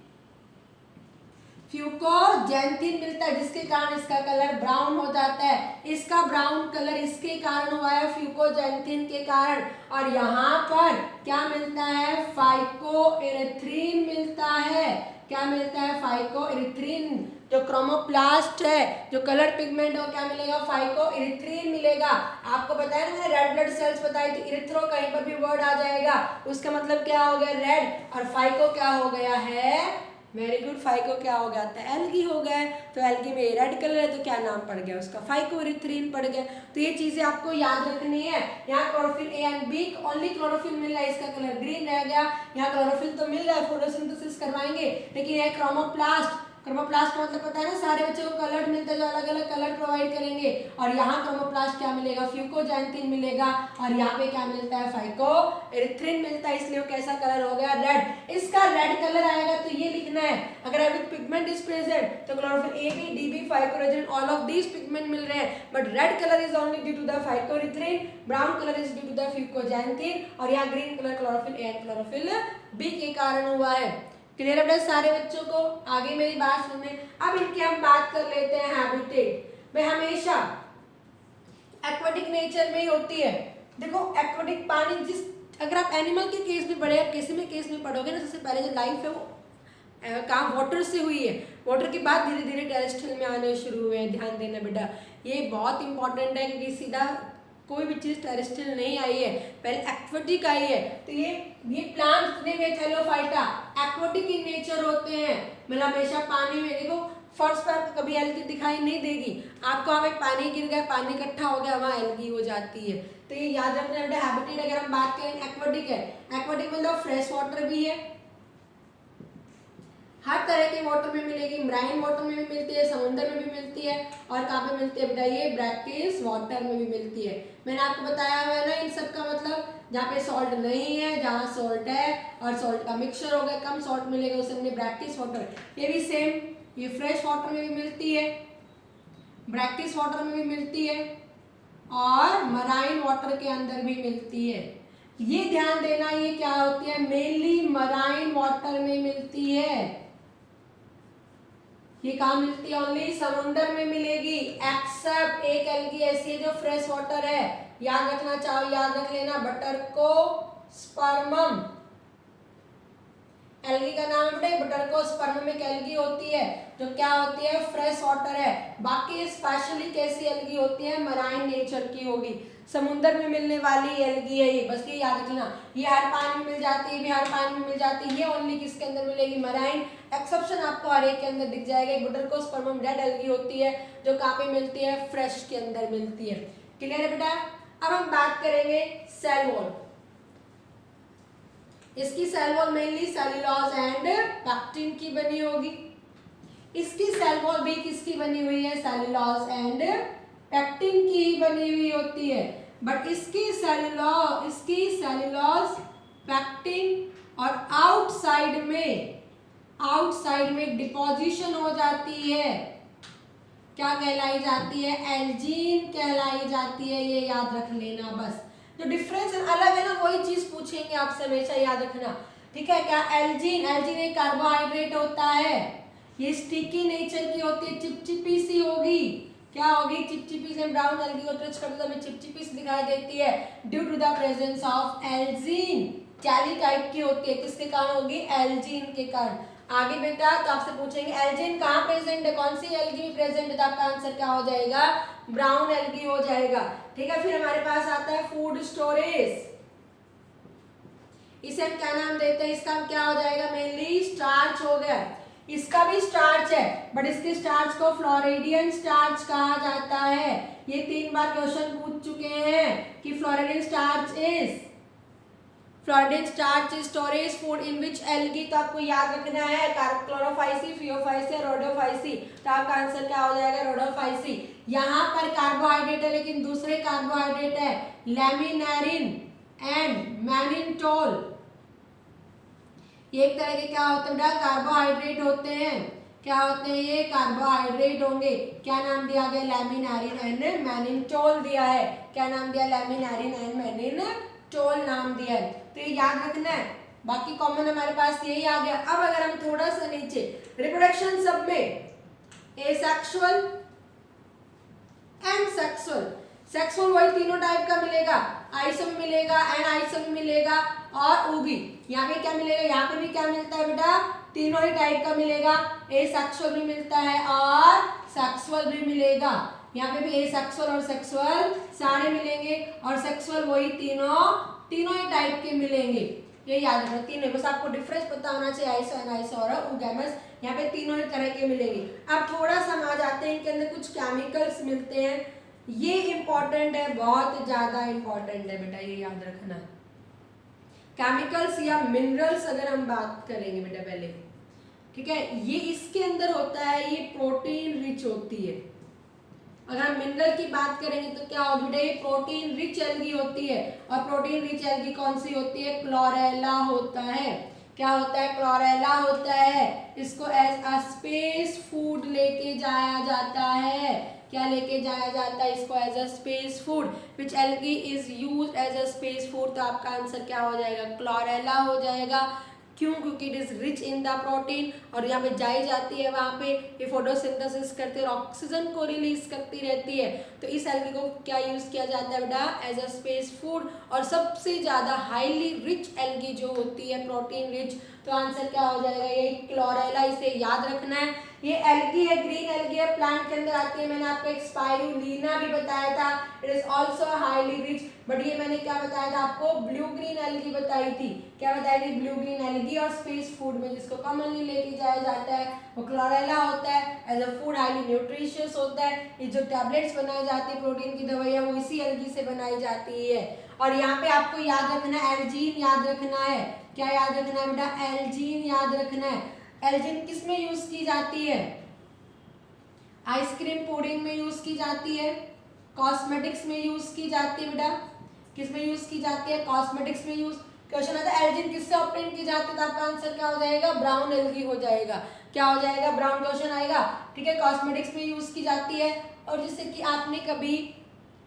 मिलता है, जिसके कारण इसका कलर ब्राउन हो जाता है। इसका ब्राउन कलर इसके कारण हुआ है, फ्यूकोजेंथिन के कारण। और यहाँ पर क्या मिलता है, फाइकोएरिथ्रिन मिलता है। क्या मिलता है, फाइकोएरिथ्रिन। जो क्रोमोप्लास्ट है, जो कलर पिगमेंट है, क्या मिलेगा, फाइकोएरिथ्रिन मिलेगा। आपको बताया ना मैंने, रेड ब्लड सेल्स बताई थी, इरिथ्रो कहीं पर भी वर्ड आ जाएगा, उसका मतलब क्या हो गया, रेड। और फाइको क्या हो गया है, वेरी गुड, फाइको क्या हो गया था, एल्गी हो गया। तो एल्गी में रेड कलर है, तो क्या नाम पड़ गया उसका, फाइकोएरिथ्रिन पड़ गया। तो ये चीजें आपको याद रखनी है। यहाँ chlorophyll A and B, only chlorophyll मिल रहा है, इसका कलर ग्रीन रह गया। यहाँ क्लोरोफिल तो मिल रहा है, फोटोसिंथेसिस करवाएंगे, लेकिन यह क्रोमोप्लास्ट का मतलब पता है ना, सारे बच्चों को कलर मिलता है, जो अलग अलग कलर प्रोवाइड करेंगे। और यहाँ क्रोमोप्लास्ट क्या मिलेगा, फ्यूकोजेंथिन मिलेगा, और यहाँ पे क्या मिलता है, फाइकोएरिथ्रिन मिलता है, इसलिए वो कैसा कलर हो गया, रेड। इसका रेड कलर आएगा तो ये लिखना है, अगर एवरी पिगमेंट इज प्रेजेंट, तो chlorophyll A B D B phycoerythrin, all of these pigment मिल रहे हैं, but red colour is only due to the phycoerythrin, brown colour is due to the fucoxanthin, और यहाँ green colour chlorophyll A and chlorophyll B के कारण हुआ है। Clear है सारे बच्चों को, आगे मेरी बात सुनने। अब इनकी हम बात कर लेते हैं हैबिटेट। में हमेशा एक्वाटिक नेचर में ही होती है। देखो एक्वाटिक पानी जिस, अगर आप एनिमल के केस में पढ़े, आप किसी में केस में पढ़ोगे ना, सबसे पहले जो लाइफ है वो काम वाटर से हुई है, वाटर के बाद धीरे धीरे टेरेस्ट्रियल में आने शुरू हुए हैं। ध्यान देना बेटा, ये बहुत इंपॉर्टेंट है क्योंकि सीधा कोई भी चीज़ टेरेस्ट्रियल नहीं आई है, पहले एक्वाटिक आई है। तो ये प्लांट्स जितने भी थैलोफाइटा एक्वाटिक इन नेचर होते हैं, मतलब हमेशा पानी में। देखो फर्स्ट पर आपको कभी एल्गी दिखाई नहीं देगी, आपको वहाँ पे पानी गिर गया, पानी इकट्ठा हो गया, वहाँ एल्गी हो जाती है। तो ये याद रखना बेटा। हैबिटेट अगर हम बात करें एक्वाटिक है, एक्वाटिक मतलब फ्रेश वाटर भी है, हर तरह के वाटर में मिलेगी, मराइन वाटर में भी मिलती है, समुद्र में भी मिलती है, और कहाँ पे मिलती है बेटा, ये ब्रैकिश वाटर में भी मिलती है। मैंने आपको बताया हुआ है ना इन सब का मतलब, जहाँ पे सॉल्ट नहीं है, जहाँ सॉल्ट है और सॉल्ट का मिक्सचर हो गया, कम सॉल्ट मिलेगा उसे हमने ब्रैकिश वाटर। ये भी सेम, ये फ्रेश वाटर में भी मिलती है, ब्रैकिश वाटर में भी मिलती है, और मराइन वाटर के अंदर भी मिलती है। ये ध्यान देना, ये क्या होती है, मेनली मराइन वाटर में मिलती है। ये कहाँ मिलती है, ओनली समुद्र में मिलेगी, एक्सेप्ट एक एल्गी ऐसी है जो फ्रेश वाटर है। याद रखना, चाहो याद रख लेना, बटरकोस्पर्मम एल्गी का नाम है। बटरकोस्पर्मम एक एल्गी होती है जो क्या होती है, फ्रेश वाटर है। बाकी स्पेशली कैसी एल्गी होती है, मराइन नेचर की होगी, समुद्र में मिलने वाली एल्गी है ये, बस ये याद रखना। ये हर पानी में मिल जाती है, भी हर पानी में मिल जाती है, ये ओनली किसके अंदर मिलेगी, मराइन। एक्सेप्शन आपको हर एक के अंदर दिख जाएगा। बटरकोस्पर्मम रेड एल्गी होती है जो कहाँ पे मिलती है, फ्रेश के अंदर मिलती है। क्लियर है बेटा। अब हम बात करेंगे सेल वॉल। इसकी cell wall mainly cellulose and pectin की बनी होगी। इसकी सेल वॉल भी किसकी बनी हुई है, सेल्यूलोज एंड पैक्टिन की ही बनी हुई होती है। बट इसकी सेल्यूलोज पैक्टिन और आउटसाइड में डिपोजिशन हो जाती है, क्या कहलाई जाती है, एल्जीन कहलाई जाती है। ये याद रख लेना बस। जो डिफरेंस अलग है ना, वही चीज पूछेंगे आपसे, हमेशा याद रखना, ठीक है। क्या एल्जीन एक कार्बोहाइड्रेट होता है, ये स्टिकी नेचर की होती है, चिपचिपी सी होगी। क्या होगी, चिपचिपी से। ब्राउन एल्गी को टच करते तो हमें चिपचिपी सी दिखाई देती है due to the presence of algin. Jelly type की होती है, किसके कारण होगी, एल्जीन के कारण। आगे बेटा तो आपसे पूछेंगे एल्जीन कहाँ प्रेजेंट है, कौन सी एल्गी में प्रेजेंट है, तो आपका आंसर क्या हो जाएगा, ब्राउन एल्गी हो जाएगा। ठीक है। फिर हमारे पास आता है फूड स्टोरेज। इसे हम क्या नाम देते हैं, इसका क्या हो जाएगा, मेनली स्टार्च हो गया। इसका भी स्टार्च है, बट इसके स्टार्च को फ्लोरिडियन स्टार्च कहा जाता है। ये 3 बार क्वेश्चन पूछ चुके हैं कि floridean starch is storage food in which algae. तो आपको याद रखना है क्लोरोफाइसी, फियोफाइसी, रोडोफाइसी। तो आपका आंसर क्या हो जाएगा, रोडोफाइसी। यहाँ पर कार्बोहाइड्रेट है लेकिन दूसरे कार्बोहाइड्रेट है, लैमिनारिन एंड मैनिनटोल। ये एक तरह के क्या होते हैं, कार्बोहाइड्रेट होते हैं। क्या होते हैं ये, कार्बोहाइड्रेट होंगे। क्या नाम दिया गया, लैमिनारिन एंड मैनिनटोल दिया है। क्या नाम दिया, लैमिनारिन एंड मैनिनटोल नाम दिया है। तो ये याद रखना है। बाकी कॉमन हमारे पास यही आ गया। अब अगर हम थोड़ा सा नीचे रिप्रोडक्शन सब में एसेक्सुअल एंड सेक्सुअल, सेक्सुअल वही तीनों टाइप का मिलेगा, आइसम मिलेगा, एनाइसम मिलेगा और ऊबी। यहाँ पे क्या मिलेगा, यहाँ पे भी क्या मिलता है बेटा, तीनों ही टाइप का मिलेगा। एसेक्सुअल भी मिलता है और सेक्सुअल भी मिलेगा। यहाँ पे भी एसेक्सुअल और सेक्सुअल सारे मिलेंगे, और सेक्सुअल वही तीनों ही टाइप के मिलेंगे। ये याद रखना, तीनों, बस आपको डिफरेंस पता होना चाहिए, आइसो, एनाइसो और ऊगैमस। यहाँ पे तीनों ही तरह के मिलेंगे। अब थोड़ा सा हम आ जाते हैं, इनके अंदर कुछ केमिकल्स मिलते हैं। ये इंपॉर्टेंट है, बहुत ज्यादा इंपॉर्टेंट है बेटा, ये याद रखना। केमिकल्स या मिनरल्स अगर हम बात करेंगे बेटा पहले, ठीक है, ये इसके अंदर होता है, ये प्रोटीन रिच होती है। अगर हम मिनरल की बात करेंगे तो क्या होगी बेटा, ये प्रोटीन रिच एल्गी होती है। और प्रोटीन रिच एल्गी कौन सी होती है, क्लोरेला होता है। क्या होता है, क्लोरेला होता है। इसको एज अ स्पेस फूड लेके जाया जाता है। क्या लेके जाया जाता है इसको, as a space food, which algae is used as a space food. तो आपका आंसर क्या हो जाएगा, क्लोरेला हो जाएगा। क्यों? क्योंकि it is rich in the protein, और यहाँ पे जाई जाती है वहाँ पे, ये फोटोसिंथेसिस करती है और ऑक्सीजन को रिलीज करती रहती है। तो इस एल्गी को क्या यूज किया जाता है बेटा? As a space food. और सबसे ज्यादा हाईली रिच एल्गी जो होती है प्रोटीन रिच, तो आंसर क्या हो जाएगा? ये क्लोरेला, इसे याद रखना है। ये एल्गी है, ग्रीन एल्गी है, प्लांट के अंदर आती है। मैंने आपको एक स्पाइरुलिना भी बताया था, it is also highly rich. But ये मैंने क्या बताया था आपको? ब्लू ग्रीन एल्गी बताई थी। क्या बताई थी? Blue green algae. और स्पेस फूड में जिसको कॉमनली लेके जाया जाता है वो क्लोरेला होता है। As a food highly nutritious होता है। ये जो टैबलेट्स बनाई जाती है प्रोटीन की दवाइयाँ, वो इसी एल्गी से बनाई जाती है। और यहाँ पे आपको याद रखना है, एल्जीन याद रखना है। क्या याद रखना है बेटा? एल्जीन याद रखना है। एल्जीन किस में यूज की जाती है? आइसक्रीम पुडिंग में यूज की जाती है, कॉस्मेटिक्स में यूज की जाती है बेटा। किस में यूज की जाती है? कॉस्मेटिक्स में यूज। क्वेश्चन आता है एल्जीन किससे ऑब्टेन की जाती है, तो आपका आंसर क्या हो जाएगा? ब्राउन एल्गी हो जाएगा। क्या हो जाएगा? ब्राउन क्वेश्चन आएगा। ठीक है, कॉस्मेटिक्स में यूज की जाती है। और जैसे कि आपने कभी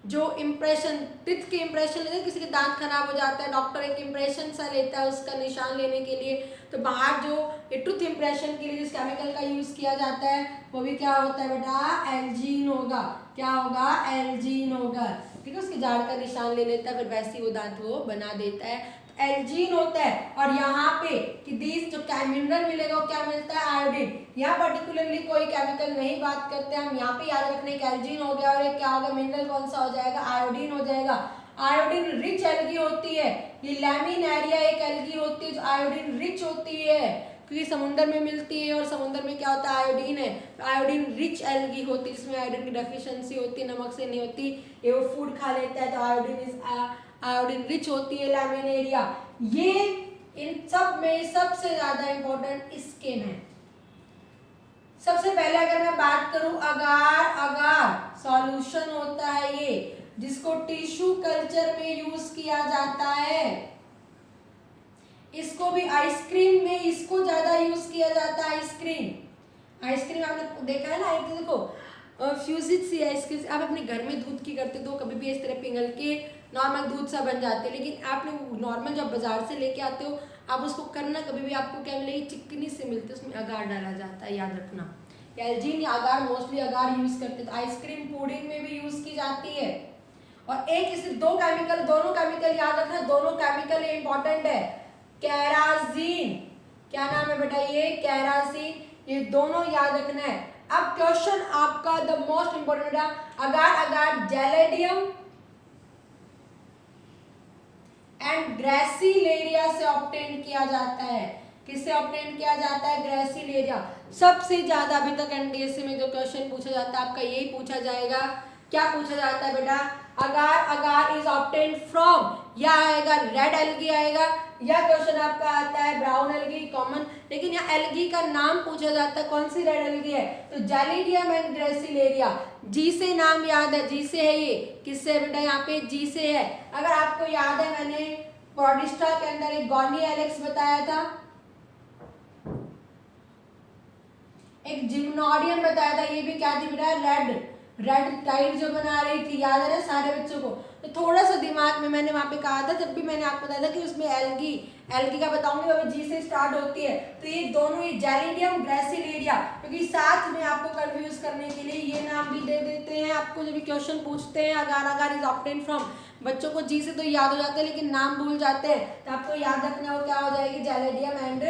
जो इम्प्रेशन, टिथ के इम्प्रेशन लेते हैं, किसी के दांत खराब हो जाता है, डॉक्टर एक इम्प्रेशन सा लेता है उसका निशान लेने के लिए, तो बाहर जो टूथ इम्प्रेशन के लिए जिस केमिकल का यूज किया जाता है वो भी क्या होता है बेटा? एल्जीन होगा। क्या होगा? एल्जीन होगा। ठीक है, उसके झाड़ का निशान ले लेता है, फिर वैसी वो दांत वो बना देता है, एल्जीन होता है। और यहाँ पे कि दीज जो मिनरल मिलेगा वो क्या मिलता है? आयोडीन। यहाँ पर्टिकुलरली कोई केमिकल नहीं बात करते, हम यहाँ पे याद रखने का एल्जीन हो गया, और एक क्या होगा? मिनरल कौन सा हो जाएगा? आयोडीन हो जाएगा। आयोडीन रिच एल्गी होती है। ये लैमिनेरिया एक एल्गी होती है जो आयोडीन रिच होती है, क्योंकि समुद्र में मिलती है, और समुद्र में क्या होता है? आयोडीन है। आयोडीन रिच एल्गी होती है जिसमें आयोडीन की डेफिशिएंसी होती है, नमक से नहीं होती। ये वो फूड खा लेता है तो आयोडीन रिच होती है लैमिनेरिया। ये इन सब में सबसे ज्यादा इंपॉर्टेंट स्किन है। सबसे पहले अगर मैं बात करूं, अगार सॉल्यूशन होता है ये, जिसको टिश्यू कल्चर में यूज किया जाता है। इसको भी आइसक्रीम में इसको ज्यादा यूज किया जाता है। आइसक्रीम आपने देखा है ना? एक देखो फ्यूजिड सी आइसक्रीम आप अपने घर में दूध की करते तो कभी भी इस तरह पिघल के नॉर्मल दूध सा बन जाते हैं, लेकिन आपने नॉर्मल जब बाजार से लेके आते हो आप उसको करना, कभी भी आपको क्या मिलेगी? चिकनी से मिलती है, उसमें अगार डाला जाता है, याद रखना। एल्जीन या अगार, मोस्टली अगार यूज करते हैं। आइसक्रीम पुडिंग में भी यूज की जाती है। और एक इसे दो केमिकल, दोनों केमिकल याद रखना, दोनों केमिकल इंपॉर्टेंट है। कैराजीन, क्या नाम है बेटा? ये कैराजीन, ये दोनों याद रखना है। अब क्वेश्चन आपका द मोस्ट इंपोर्टेंट बेटा, अगार जेलेडियम एंड ग्रेसिलेरिया से ऑब्टेन किया जाता है। किससे ऑब्टेन किया जाता है? ग्रेसिलेरिया। सबसे ज्यादा अभी तक एनडीएससी में जो क्वेश्चन पूछा जाता है आपका यही पूछा जाएगा। क्या पूछा जाता है बेटा? अगार इज ऑब्टेन फ्रॉम, या आएगा रेड एल्गी आएगा, या क्वेश्चन आपका आता है ब्राउन एल्गी कॉमन, लेकिन यहाँ एल्गी का नाम पूछा जाता है, कौन सी रेड एल्गी है? तो जेलिडियम एंड ग्रेसिलेरिया। जी से नाम याद है, जी से है ये, किससे है बेटा? यहाँ पे जी से है। अगर आपको याद है मैंने प्रोडिस्टा के अंदर एक गॉनी एलेक्स बताया था, एक जिम्नोडियम बताया था, ये भी क्या थी बेटा? रेड टाइड जो बना रही थी, याद है ना सारे बच्चों को? तो थोड़ा सा दिमाग में मैंने वहां पे कहा था, जब भी मैंने आपको बताया था कि उसमें एल्गी का बताऊंगी, वो जी से स्टार्ट होती है। तो ये दोनों, ये जेलिडियम ग्रेसिलेरिया, क्योंकि साथ में आपको कंफ्यूज करने के लिए ये नाम भी दे देते हैं आपको जब भी क्वेश्चन पूछते हैं। अगार इज ऑब्टेन फ्रॉम, बच्चों को जी से तो याद हो जाता है लेकिन नाम भूल जाते हैं, तो आपको याद रखना हो क्या हो जाएगी? जेलिडियम एंड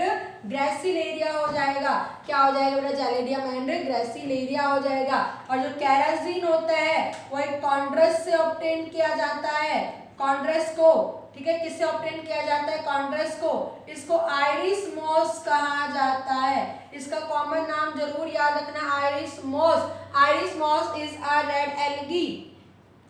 ग्रेसिलेरिया हो जाएगा। क्या हो जाएगा बेटा? जेलिडियम एंड ग्रेसिलेरिया हो जाएगा। और जो कैराजीन होता है वो एक कॉन्ड्रस से ऑब्टेन किया जाता है। कॉन्ड्रस को, ठीक है, किससे ऑब्टेन किया जाता है? कॉन्ड्रस को। इसको आइरिस मॉस कहा जाता है। इसका कॉमन नाम जरूर याद रखना, Irish moss. Irish moss is a red algae,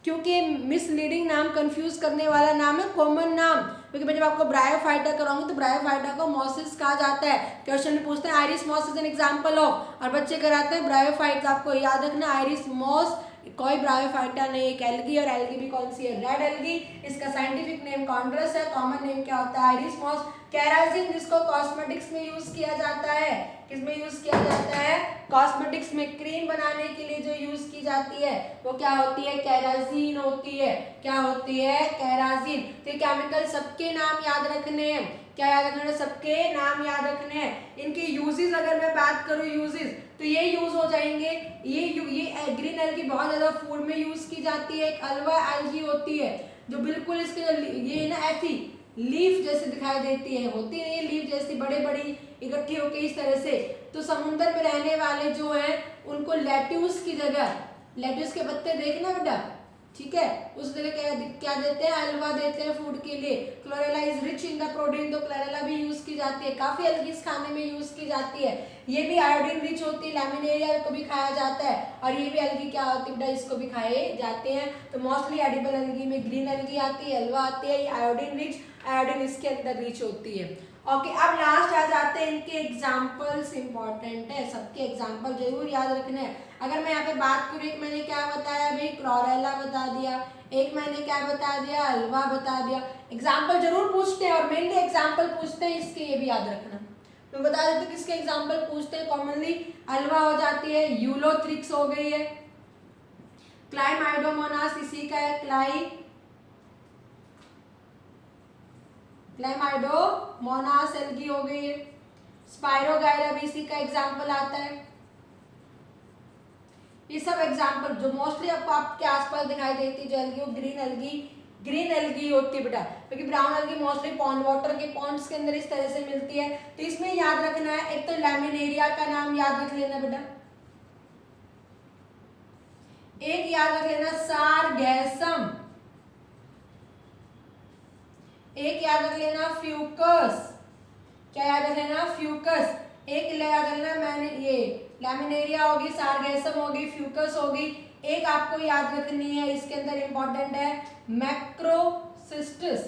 क्योंकि मिसलीडिंग नाम, कंफ्यूज करने वाला नाम है, कॉमन नाम। क्योंकि मैं जब आपको ब्रायोफाइटा कराऊंगी तो ब्रायोफाइटा को मॉसिस कहा जाता है। क्वेश्चन में पूछते हैं Irish moss is an example of, और बच्चे कराते हैं ब्रायोफाइट। आपको याद रखना आइरिस मॉस कोई ब्रायोफाइटा नहीं, एक एल्गी, और एल्गी भी कौन सी है, रेड एल्गी। इसका साइंटिफिक नेम कॉन्ड्रस है, कॉमन नेम क्या होता है, आइरिस मॉस। केराजिन जिसको कॉस्मेटिक्स में यूज किया जाता है, किसमें यूज किया जाता है, कॉस्मेटिक्स में, क्रीम बनाने के लिए जो यूज की जाती है वो क्या होती है, केराजिन होती है। क्या होती है, केराजिन। तो केमिकल सबके नाम याद रखने हैं, क्या याद रखना है, सबके नाम याद रखने हैं। इनके यूजेस अगर मैं बात करूं, यूजेस तो ये यूज हो जाएंगे, ये ग्रीन एल्गी बहुत ज्यादा फूड में यूज की जाती है। एक अल्वा एल्गी होती है जो बिल्कुल इसके ये ना ऐसी लीफ जैसे दिखाई देती है, होती है ये लीफ जैसी बड़े बड़ी इकट्ठी होकर इस तरह से। तो समुद्र में रहने वाले जो है उनको लेट्यूस की जगह, लेट्यूस के पत्ते देखना बेटा, ठीक है, उस जगह क्या देते हैं, अल्वा देते हैं फूड के लिए। Chlorella is rich in the protein, तो क्लोरेला भी यूज की जाती है, काफी एल्गीज खाने में यूज की जाती है। ये भी आयोडीन रिच होती है, लैमिनेरिया को भी खाया जाता है, और ये भी एल्गी क्या होती है बेटा, इसको भी खाए जाते हैं। तो मोस्टली एडिबल एल्गी में ग्रीन एल्गी आती है, अल्वा आती है, ये आयोडीन रिच, आयोडीन इसके अंदर रिच होती है। ओके, अब लास्ट आ जाते हैं इनके एग्जाम्पल्स, इंपॉर्टेंट है, सबके एग्जाम्पल जरूर याद रखने हैं। अगर मैं यहाँ पे बात करूँ, एक मैंने क्या बताया भाई, क्लोरेला बता दिया, एक मैंने क्या बता दिया, अल्वा बता दिया। एग्जाम्पल जरूर पूछते हैं, और मेनली एग्जाम्पल पूछते हैं इसके, ये भी याद रखना। मैं बता देती हूँ किसके एग्जाम्पल पूछते हैं कॉमनली। अल्वा हो जाती है, यूलोथ्रिक्स हो गई है, क्लाइमाइडोमोनास इसी का है, क्लाइमाइडोमोनास एल्गी हो गई है, स्पाइरोगाइरा भी इसी का एग्जाम्पल आता है। ये सब एग्जाम्पल जो मोस्टली आपको आपके आसपास दिखाई देती है जो एल्गी, वो ग्रीन एल्गी होती है बेटा, क्योंकि brown algae mostly pond water के पॉन्ड्स के अंदर इस तरह से मिलती है। तो इसमें याद रखना है, एक तो लैमिनेरिया का नाम याद रख लेना बेटा, एक याद रख लेना सारगैसम, एक याद रख लेना फ्यूकस, क्या याद रख लेना, फ्यूकस। एक याद रखना मैंने ये लैमिनेरिया होगी, सारगैसम होगी, फ्यूकस होगी। एक आपको याद रखनी है, इसके अंदर इंपॉर्टेंट है मैक्रोसिस्टिस,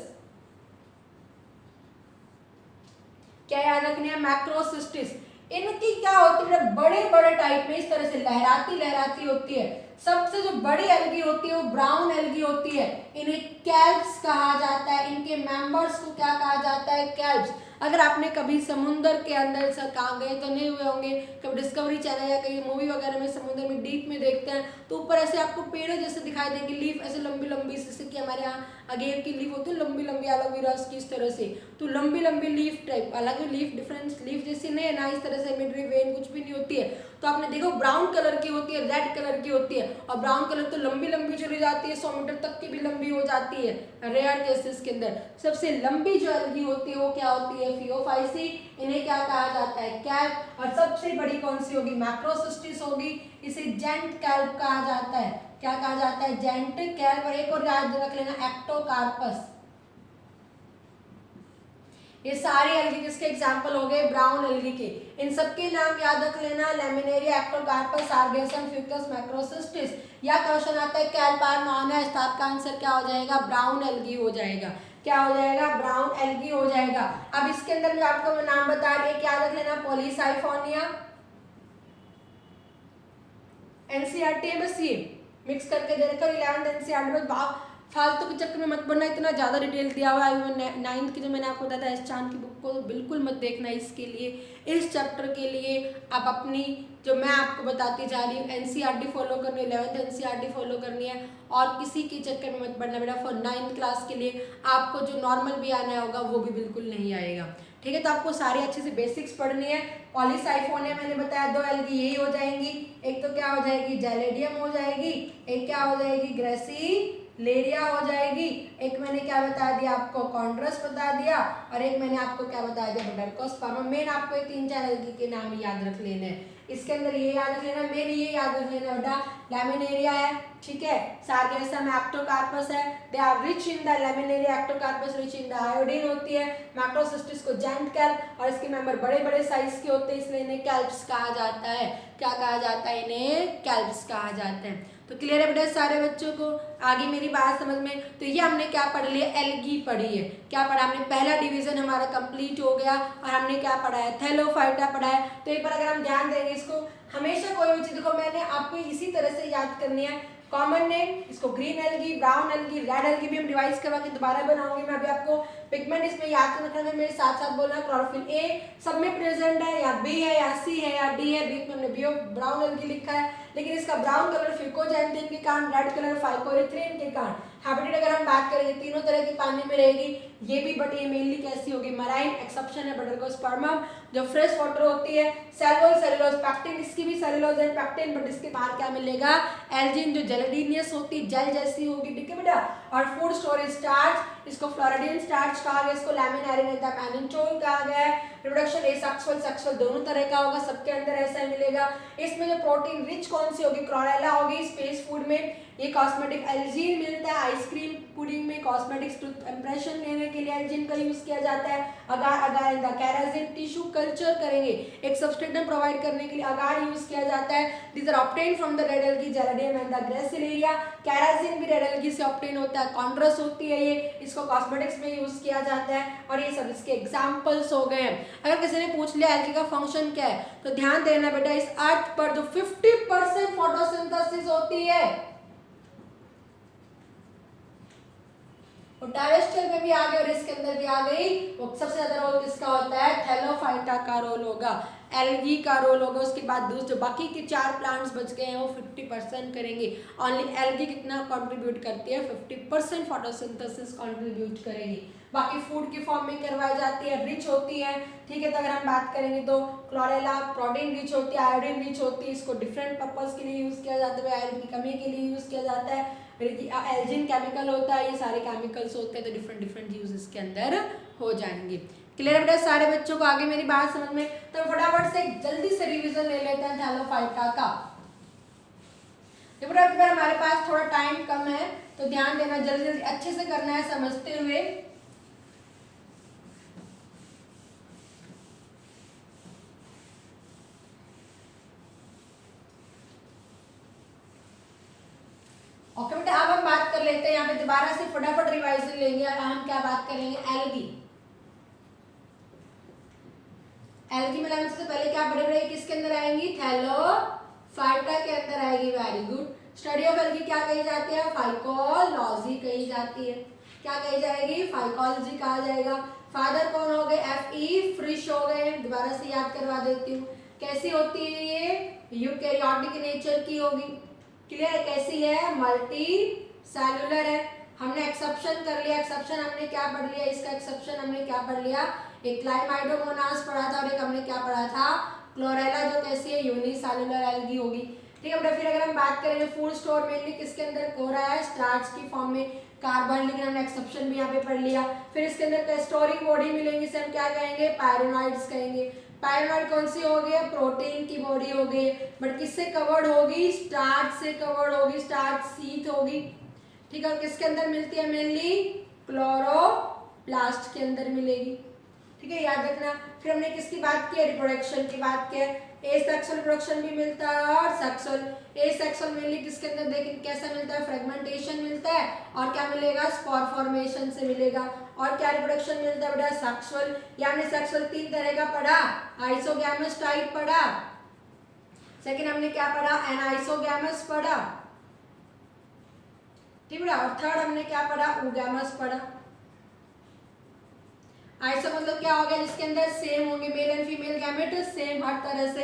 क्या याद रखनी है, मैक्रोसिस्टिस। इनकी क्या होती है, बड़े बड़े टाइप में इस तरह से लहराती होती है। सबसे जो बड़ी एल्गी होती है वो ब्राउन एल्गी होती है, इन्हें कैल्प्स कहा जाता है। इनके मेंबर्स को क्या कहा जाता है, कैल्प्स। अगर आपने कभी समुद्र के अंदर से कहाँ गए तो नहीं हुए होंगे, कभी डिस्कवरी चैनल या कहीं मूवी वगैरह में समुद्र में डीप में देखते हैं तो ऊपर ऐसे आपको पेड़ जैसे दिखाई देंगे, लीफ ऐसे लंबी लंबी, जैसे कि हमारे यहाँ अगेर की लीफ होती है लंबी लंबी, एलोवेरा की इस तरह से, तो लंबी लंबी लीफ टाइप। हालांकि लीफ डिफरेंस लीफ जैसी नहीं है ना, इस तरह से मिडरी वेन कुछ भी नहीं होती है। तो आपने देखो ब्राउन कलर की होती है, रेड कलर की होती है, और ब्राउन कलर तो लंबी लंबी चली जाती है, 100 मीटर तक की भी लंबी हो जाती है रेयर केसेस के अंदर। सबसे लंबी जो एल्गी होती है वो क्या होती है, फियोफाइसी, इन्हें क्या कहा जाता है, कैल्प। और सबसे बड़ी कौन सी होगी, मैक्रोसिस्टिस होगी, इसे जेंट कैल्प कहा जाता है। क्या कहा जाता है, जेंट कैल्प। और एक और याद रख लेना, एक्टोकार्पस। ये सारी एल्गी किसके एग्जाम्पल हो गए, ब्राउन एल्गी के। इन सबके नाम याद रख लेना, लैमिनेरिया, एक्टोकार्पस, सारगैसम, फ्यूकस, मैक्रोसिस्टिस। या क्वेश्चन आता है कैल्प आर नॉन है, तो आपका आंसर क्या हो जाएगा, ब्राउन एल्गी हो जाएगा। क्या हो जाएगा, ब्राउन एल्गी हो जाएगा। अब इसके अंदर मैं आपको नाम बता रही, एक याद रख लेना, पॉलीसाइफोनिया, एनसीईआरटी बस ये मिक्स करके दे रखा, 11th एनसीईआरटी में फालतू के चक्कर में मत पढ़ना, इतना ज़्यादा डिटेल दिया हुआ है। 9th की जो मैंने आपको बताया एस चांद की बुक को बिल्कुल मत देखना। इसके लिए, इस चैप्टर के लिए आप अपनी जो मैं आपको बताती जा रही हूँ एनसीईआरटी फॉलो करनी है, 11th एनसीईआरटी फॉलो करनी है, और किसी के चक्कर में मत पढ़ना बेटा। फॉर 9th क्लास के लिए आपको जो नॉर्मल भी आना होगा वो भी बिल्कुल नहीं आएगा, ठीक है। तो आपको सारी अच्छे से बेसिक्स पढ़नी है। पॉलीसाइफोनिया मैंने बताया, दो एल्गी यही हो जाएंगी, एक तो क्या हो जाएगी, जैलेडियम हो जाएगी, एक क्या हो जाएगी, ग्रेसिलेरिया हो जाएगी, एक मैंने क्या बता दिया आपको, कॉन्ड्रस बता दिया, और एक मैंने आपको क्या बता दिया, बटरकोस्पर्मा। मेन आपको ये 3-4 एल्गी के नाम याद रख लेने हैं। इसके अंदर ये याद रख लेना, मेन ये याद रख लेना बेटा, लैमिनेरिया है, ठीक है, सारगैसम, एक्टोकार्पस है, they are rich in the laminaria, ectocarpus rich in the iodine होती है, मैक्रोसिस्टिस को जेंट कैल्प, और इसके मेंबर बड़े बड़े साइज के होते हैं, इसलिए इन्हें कैल्प्स कहा जाता है। क्या कहा जाता है, इन्हें कैल्प्स कहा जाता है। तो क्लियर है बेटा सारे बच्चों को, आगे मेरी बात समझ में। तो ये हमने क्या पढ़ लिया, एल्गी पढ़ी है। क्या पढ़ा हमने, पहला डिवीजन हमारा कंप्लीट हो गया, और हमने क्या पढ़ा है, थैलोफाइटा पढ़ा है। तो एक बार अगर हम ध्यान देंगे इसको, हमेशा कोई भी चीज देखो मैंने आपको इसी तरह से याद करनी है, कॉमन नेम, इसको green algae, brown algae, red algae भी हम रिवाइज करवा के दोबारा बनाऊंगी मैं अभी आपको। पिगमेंट इसमें याद रखना है, मेरे साथ साथ बोलना क्लोरोफिल ए सब में प्रेजेंट है या बी है या सी है या डी है। बी में हमने ब्राउन एल्गी लिखा है, लेकिन इसका ब्राउन कलर फिकोजैंथिन के कारण, रेड कलर फाइकोरिथ्रिन के कारण। हैबिटेट अगर हम बात करेंगे तीनों तरह की पानी में रहेगी ये भी, बट ये मेनली कैसी होगी, मराइन, एक्सेप्शन है बटरकोस्पर्मम जो फ्रेश वाटर होती है। सेलुलोज, सेलुलोज पैक्टिन, इसकी भी सेलुलोज एंड पैक्टिन, बट इसके बाहर क्या मिलेगा, एल्जिन जो जेलेडिनियस होती है, जेल जैसी होगी, ठीक है बेटा। और फूड स्टोरेज स्टार्च, इसको फ्लोरिडियन स्टार्च कहा गया, इसको लैमिनारिन मैनिंचोल कहा गया है। रिप्रोडक्शन एसेक्सुअल सेक्सुअल दोनों तरह का होगा, सबके अंदर ऐसा मिलेगा। इसमें जो प्रोटीन रिच कौन सी होगी, क्लोरेला होगी। स्पेस फूड में ये कॉस्मेटिक एल्जीन मिलता है, आइसक्रीम पुडिंग में कॉस्मेटिक्स इंप्रेशन लेने के लिए एल्जीन का यूज किया जाता है। अगार, अगार कैराजिन टिश्यू कल्चर करेंगे, एक सबस्ट्रेटम प्रोवाइड करने के लिए अगार यूज किया जाता है। These are obtained from the red algae, Gelidium and the Gracilaria. Carrageenan भी रेड एल्गी से ऑब्टेन होता है, कॉन्ड्रस होती है ये, इसको कॉस्मेटिक्स में यूज किया जाता है। और ये सब इसके एग्जांपल्स हो गए हैं। अगर किसी ने पूछ लिया एल्गी का फंक्शन क्या है, तो ध्यान देना बेटा, इस अर्थ पर जो 50% फोटोसिंथेसिस होती है वो टेरेस्ट्रियल में भी आ गई और इसके अंदर भी आ गई, वो सबसे ज्यादा रोल किसका होता है, थैलोफाइटा का रोल होगा, एल्गी का रोल होगा। उसके बाद दूसरे बाकी के 4 प्लांट्स बच गए हैं वो 50% करेंगे। ओनली एल्गी कितना कंट्रीब्यूट करती है, 50% फोटोसिंथेसिस कंट्रीब्यूट करेगी। बाकी फूड की फॉर्म में करवाई जाती है, रिच होती है, ठीक है। तो अगर हम बात करेंगे तो क्लोरेला प्रोटीन रिच होती है, आयोडीन रिच होती है, इसको डिफरेंट पर्पस के लिए यूज किया जाता है, आयरन की कमी के लिए यूज किया जाता है। एल्जिन केमिकल होता है, ये सारे केमिकल्स होते हैं, तो डिफरेंट डिफरेंट यूज इसके अंदर हो जाएंगे। क्लियर है बेटा सारे बच्चों को, आगे मेरी बात समझ में? तो फटाफट से जल्दी से रिवीजन ले लेते हैं थैलोफाइटा का। बेटा अगर हमारे पास थोड़ा टाइम कम है तो ध्यान देना, जल्दी जल्दी अच्छे से करना है समझते हुए। ओके बेटा अब हम बात कर लेते हैं यहाँ पे दोबारा से फटाफट रिवाइजन लेंगे और हम क्या बात करेंगे, एल्गी। एल्गी में लाने से पहले क्या बड़े बड़े किसके अंदर आएंगी, थैलोफाइटा के अंदर आएगी। Very good. Study of algae क्या कही जाती है, फाइकोलॉजी कही जाती है। क्या कही जाएगी, फाइकोलॉजी कहा जाएगा। फादर कौन हो गए, F.E. फ्रिश हो गए, दोबारा से याद करवा देती हूँ। कैसी होती है ये, यूकैरियोटिक नेचर की होगी। क्लियर है, कैसी है, मल्टी सेलुलर है। हमने एक्सेप्शन कर लिया, एक्सेप्शन हमने क्या पढ़ लिया, इसका एक्सेप्शन हमने क्या पढ़ लिया, एक क्लाइमाइडोमोनास पढ़ा था और एक हमने क्या पढ़ा था, क्लोरेला जो कैसी है, यूनिसेलुलर एल्गी होगी। ठीक है बेटा, फिर अगर हम बात करेंगे फूड स्टोर मेनली किसके अंदर हो रहा है, स्टार्च की फॉर्म में कार्बन, लेकिन हमने एक्सेप्शन भी यहाँ पे पढ़ लिया। फिर इसके अंदर स्टोरिंग बॉडी मिलेंगी, इसे हम क्या कहेंगे, पायरोनॉइड्स कहेंगे। पायरोनॉइड कौन सी हो गई, प्रोटीन की बॉडी हो गई, बट किससे कवर्ड होगी, स्टार्च से कवर्ड होगी, स्टार्च शीट होगी। ठीक है, किसके अंदर मिलती है, मेनली क्लोरोप्लास्ट के अंदर मिलेगी। ठीक है, याद रखना। फिर हमने किसकी बात की है, रिप्रोडक्शन की बात की है। एसेक्सुअल रिप्रोडक्शन भी मिलता है और सेक्सुअल। एसेक्सुअल मेनली किसके अंदर देखिए कैसा मिलता है, फ्रेगमेंटेशन मिलता है और क्या मिलेगा, स्पोर फॉर्मेशन से मिलेगा। और क्या रिप्रोडक्शन मिलता है बेटा, सेक्सुअल। यानी सेक्सुअल 3 तरह का पढ़ा, आइसोगैमस टाइप पढ़ा, सेकंड हमने क्या पढ़ा, एनाइसोगैमस पढ़ा, ठीक है, और थर्ड हमने क्या पढ़ा, ओगैमस पढ़ा। आइसो मतलब क्या हो गया, जिसके अंदर सेम होंगे male and female gamete, same हर तरह से।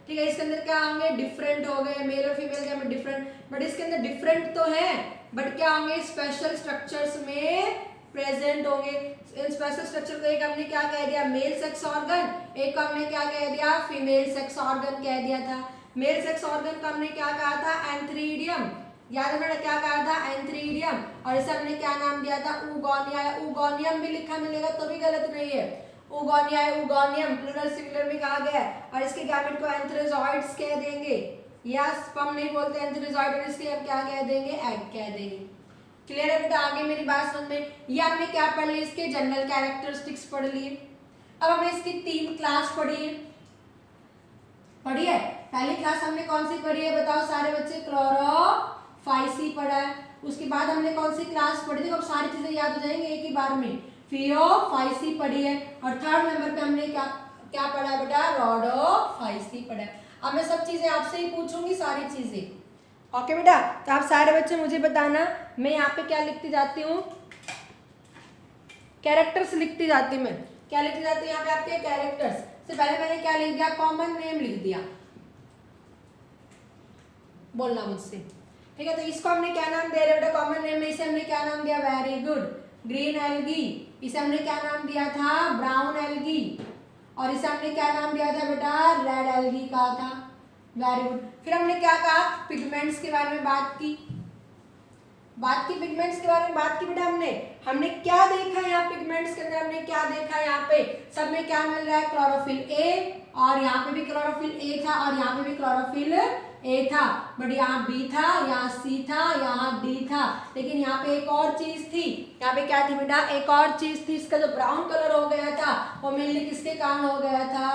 ठीक है, इसके अंदर क्या होंगे, डिफरेंट हो गए, मेल और फीमेल गैमेट डिफरेंट, बट इसके अंदर डिफरेंट तो है बट क्या होंगे, स्पेशल स्ट्रक्चर्स में प्रेजेंट होंगे। इन स्पेशल स्ट्रक्चर को एक हमने क्या कह दिया, मेल सेक्स ऑर्गन, एक को हमने क्या कह दिया, फीमेल सेक्स ऑर्गन कह दिया था। मेल सेक्स ऑर्गन को हमने क्या कहा था, एंथ्रीडियम, याद रखना क्या कहा था, एंथ्रीडियम, और इसे हमने क्या नाम दिया था, ऊगोनिया। ऊगोनियम भी लिखा मिलेगा तो भी गलत नहीं है, ऊगोनिया है, ऊगोनियम प्लूरल सिंगुलर में कहा गया है। और इसके गैमेट को एंथ्रोजॉइड्स कह देंगे, या स्पर्म नहीं बोलते एंथ्रोजॉइड, और इसके हम क्या कह देंगे, एग कह देंगे। क्लियर है बेटा, आगे मेरी बात समझ में? ये हमने क्या पढ़ लिया, इसके जनरल कैरेक्टरिस्टिक्स पढ़ लिए। अब हमने इसकी 3 क्लास पढ़ी है, पढ़ी है। पहली क्लास हमने कौन सी पढ़ी है बताओ सारे बच्चे, क्लोरोफाइसी पढ़ा है। उसके बाद हमने कौन सी क्लास पढ़ी थी, अब सारी चीजें याद हो जाएंगी एक ही बार में, फियोफाइसी पढ़ी है। और थर्ड नंबर पे हमने क्या क्या पढ़ा है बेटा, रोडोफाइसी पढ़ा है। अब मैं सब चीजें आपसे ही पूछूंगी सारी चीजें, ओके बेटा, तो आप सारे बच्चे मुझे बताना, मैं यहाँ पे क्या लिखती जाती हूँ, कैरेक्टर्स लिखती जाती हूँ। मैं क्या लिखती जाती हूँ यहाँ पे आपके कैरेक्टर्स से पहले मैंने क्या लिख दिया, कॉमन नेम लिख दिया, बोलना मुझसे, ठीक है। तो इसको हमने क्या नाम दे रहे बेटा, कॉमन नेम में इसे हमने क्या नाम दिया, वेरी गुड, ग्रीन एल्गी, इसे हमने क्या नाम दिया था, ब्राउन एल्गी, और इसे हमने क्या नाम दिया था बेटा, रेड एल्गी कहा था, वेरी गुड। फिर हमने क्या कहा, पिगमेंट्स के बारे में बात की, पिगमेंट्स के बारे में बात की बेटा। हमने क्या देखा यहाँ पिगमेंट्स के अंदर, हमने क्या देखा यहाँ पे, सब में क्या मिल रहा है, क्लोरोफिल ए, और यहाँ पे भी क्लोरोफिल ए था, और यहाँ पे भी क्लोरोफिल ए था, बट यहाँ बी था, यहाँ सी था, यहाँ डी था, लेकिन यहाँ पे एक और चीज थी, यहाँ पे क्या थी बेटा, एक और चीज थी, इसका जो ब्राउन कलर हो गया था वो मेनली किसके कारण हो गया था,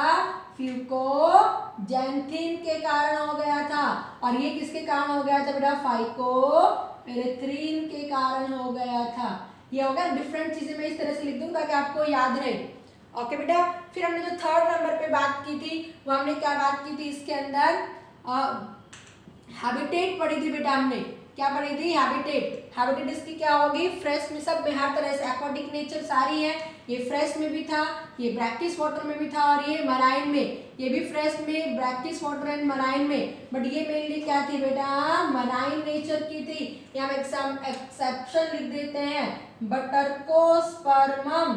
फ्यूकोजेंथिन के कारण हो गया था, और ये किसके कारण हो गया था बेटा, फाइकोएरिथ्रिन के कारण हो गया था। ये होगा डिफरेंट चीजें मैं इस तरह से लिख दूं ताकि आपको याद रहे। ओके बेटा, फिर हमने जो थर्ड नंबर पे बात की थी वो हमने क्या बात की थी, इसके अंदर हैबिटेट पढ़ी थी बेटा। हमने क्या पढ़ी थी, हैबिटेट इसकी क्या होगी, फ्रेश में, सब में हर तरह से एक्वाटिक नेचर सारी है, ये फ्रेश में भी था, ये ब्रैकिश वाटर में भी था, और ये मराइन में, ये भी फ्रेश में, ब्रैकिश वाटर एंड मराइन में, बट ये मेनली क्या थी बेटा, मराइन नेचर की थी। यहाँ एक्सेप्शन लिख देते हैं, बटरकोस्पर्मम,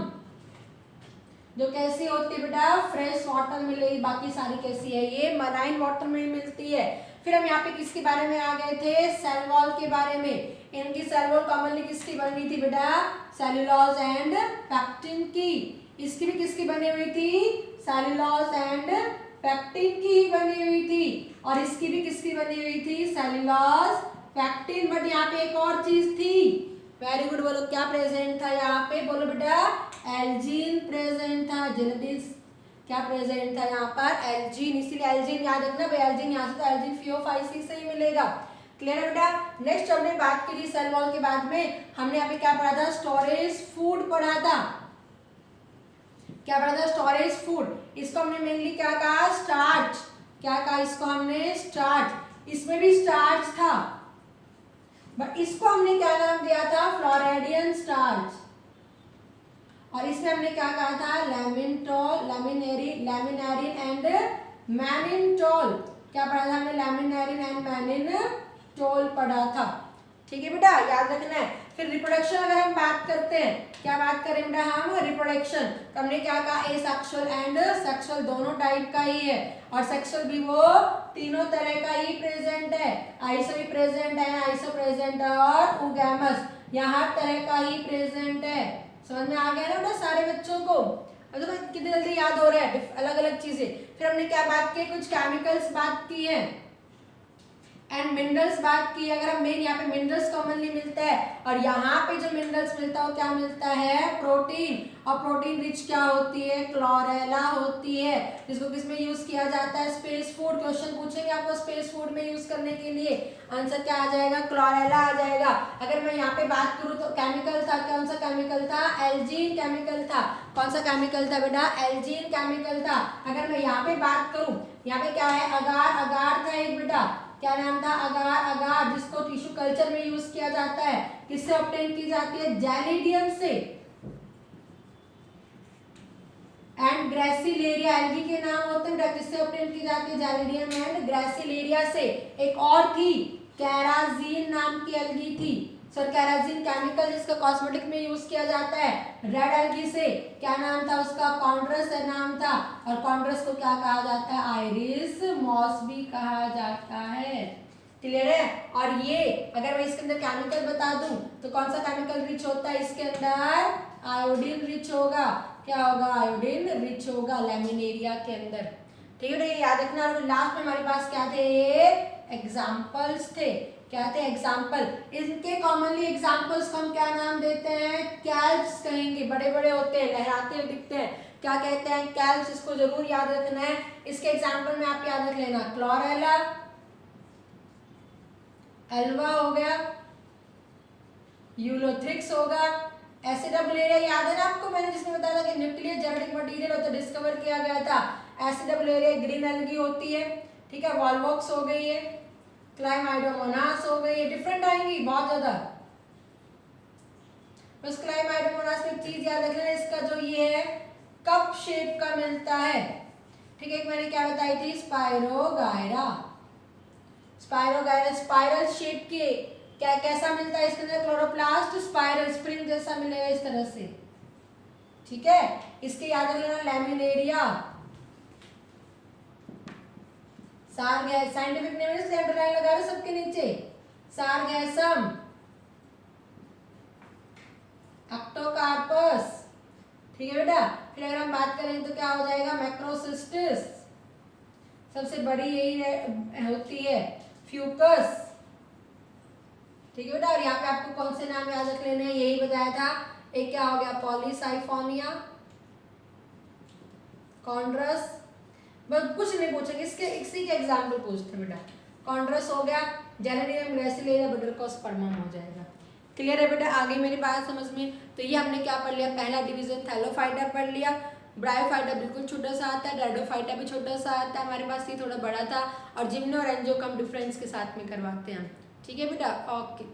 जो कैसी होती है बेटा, फ्रेश वाटर में मिलेगी, बाकी सारी कैसी है, ये मराइन वाटर में मिलती है। फिर हम यहाँ पे किसके बारे में आ गए थे, सेल वॉल के बारे में। इनकी सेल वॉल कॉमनली किसकी बनी थी बेटा, सेलुलोज एंड पैक्टिन की। इसकी भी किसकी बनी हुई थी, सेलुलोज एंड पैक्टिन की ही बनी हुई थी, और इसकी भी किसकी बनी हुई थी, सेलुलोज पैक्टिन। बट यहाँ पे एक और चीज थी, वेरी गुड, बोलो क्या प्रेजेंट था यहाँ पे, बोलो बेटा, एल्जीन प्रेजेंट था, जेनेटिक्स क्या प्रेजेंट था यहाँ पर, एल्जीन, इसीलिए एल्जीन याद रखना भाई, एल्जीन यहाँ से तो एल्जीन फियोफाइसी से ही मिलेगा। क्लियर है बेटा। नेक्स्ट हमने बात की थी सेल वॉल के बाद में, हमने यहाँ पे क्या पढ़ा था, स्टोरेज फूड पढ़ा था, क्या पढ़ा था, स्टोरेज फूड। इसको हमने मेनली क्या कहा, स्टार्च, क्या कहा इसको हमने, स्टार्च, इसमें भी स्टार्च था, बट इसको हमने क्या नाम दिया था, फ्लोरिडियन स्टार्च, और इसमें हमने क्या कहा था, लैमिनटोल, लैमिनारिन एंड मैनिनटोल, क्या पढ़ा था हमने, लैमिनारिन एंड मैनिनटोल पढ़ा था। ठीक है बेटा, याद रखना है। फिर रिप्रोडक्शन अगर हम बात करते हैं, क्या बात करें बेटा हम, रिप्रोडक्शन, तो हमने क्या कहा, एसेक्सुअल एंड सेक्सुअल दोनों टाइप का ही है, और सेक्सुअल भी वो तीनों तरह का ही प्रेजेंट है, आइसो भी प्रेजेंट है, आइसो प्रेजेंट है, और उगैमस यहाँ हर तरह का ही प्रेजेंट है। समझ में आ गया ना बेटा सारे बच्चों को, अब तो कितनी जल्दी याद हो रहा है अलग अलग चीजें। फिर हमने क्या बात की, कुछ केमिकल्स बात की है, एंड मिनरल्स बात की। अगर हम मेन यहाँ पे मिनरल्स कॉमनली मिलता है, और यहाँ पे जो मिनरल्स मिलता है वो क्या मिलता है, प्रोटीन, और प्रोटीन रिच क्या होती है, क्लोरेला होती है, जिसको किसमें यूज किया जाता है, स्पेस फूड। क्वेश्चन पूछेंगे आपको स्पेस फूड में यूज करने के लिए, आंसर क्या आ जाएगा, क्लोरेला आ जाएगा। अगर मैं यहाँ पे बात करूँ तो केमिकल था, कौन सा केमिकल था, एल्जीन केमिकल था, कौन सा केमिकल था बेटा, एल्जीन केमिकल था। अगर मैं यहाँ पे बात करूँ, यहाँ पे क्या है, अगार था एक बेटा, क्या नाम था, अगार, जिसको टिश्यू कल्चर में यूज किया जाता है, किससे ऑब्टेन की जाती है, जैलिडियम से। एंड ग्रेसिलेरिया, एल्गी के नाम होते हैं, किससे ऑब्टेन की जाती है, जैलिडियम एंड ग्रेसिलेरिया से। एक और थी, कैराजीन नाम की एल्गी थी, सर कैराजीन केमिकल जिसका कॉस्मेटिक में यूज किया जाता है, रेड एल्गी से। क्या नाम था उसका, कॉन्ड्रस नाम था, और कॉन्ड्रस को क्या कहा जाता है, आइरिस मॉस भी कहा जाता है। क्लियर है। और ये अगर मैं इसके अंदर केमिकल बता दूं तो कौन सा केमिकल रिच होता है, इसके अंदर आयोडीन रिच होगा। क्या होगा, आयोडीन रिच होगा लैमिनेरिया के अंदर। ठीक है, ये याद रखना। और लास्ट में हमारे पास क्या थे, एग्जाम्पल्स थे। क्या थे, एग्जाम्पल। इनके कॉमनली एग्जाम्पल्स को हम क्या नाम देते हैं, कैल्प्स कहेंगे। बड़े बड़े होते हैं, लहराते हुए दिखते हैं, क्या कहते हैं, कैल्प्स। इसको जरूर याद रखना है। इसके एग्जाम्पल में आप याद रख लेना, क्लोरेला, एल्वा हो गया, यूलोथ्रिक्स होगा, एसिडब्लेरिया याद है ना आपको, मैंने जिसमें बताया था कि न्यूक्लियर जेनेटिक मटेरियल होता है, डिस्कवर किया गया था। एसिडब्लेरिया ग्रीन एल्गी होती है, ठीक है। वॉल्वॉक्स हो गई है, क्लाइमाइडोमोनास हो गई, ये डिफरेंट आएंगी बहुत ज्यादा। बस क्लाइमाइडोमोनास में चीज याद रखना, इसका जो ये है कप शेप का मिलता है, ठीक है। एक मैंने क्या बताई थी, स्पाइरोगायरा। स्पाइरोगायरा स्पाइरल शेप के, क्या कैसा मिलता है इसके अंदर, क्लोरोप्लास्ट स्पाइरल स्प्रिंग जैसा मिलेगा इस तरह से, ठीक है। इसके याद रख लेना, लैमिनेरिया। साइंटिफिक नेम है, सेंटर लाइन लगा रहे सबके नीचे, सारगैसम, ऑक्टोकार्पस, ठीक है बेटा। फिर अगर हम बात करें तो क्या हो जाएगा, मैक्रोसिस्टिस, सबसे बड़ी यही होती है, फ्यूकस, ठीक है बेटा। और यहाँ पे आपको कौन से नाम याद रख लेने हैं, यही बताया था। एक क्या हो गया, पॉलीसाइफोनिया, कॉन्ड्रस, बस कुछ नहीं पूछेंगे, इसके इसी के एग्जाम्पल पूछते हैं बेटा। कॉन्ड्रस हो गया, जेनेडियम ग्रैसिलिया, बटरकोस्पर्मम हो जाएगा। क्लियर है बेटा, आगे मेरी बात समझ में। तो ये हमने क्या पढ़ लिया, पहला डिवीजन थैलोफाइटा पढ़ लिया। ब्रायोफाइटा बिल्कुल छोटा सा आता है, डायडोफाइटा भी छोटा सा आता है हमारे पास, ये थोड़ा बड़ा था। और जिम्नो और एंजियोकम डिफरेंस के साथ में करवाते हैं हम, ठीक है बेटा। ओके।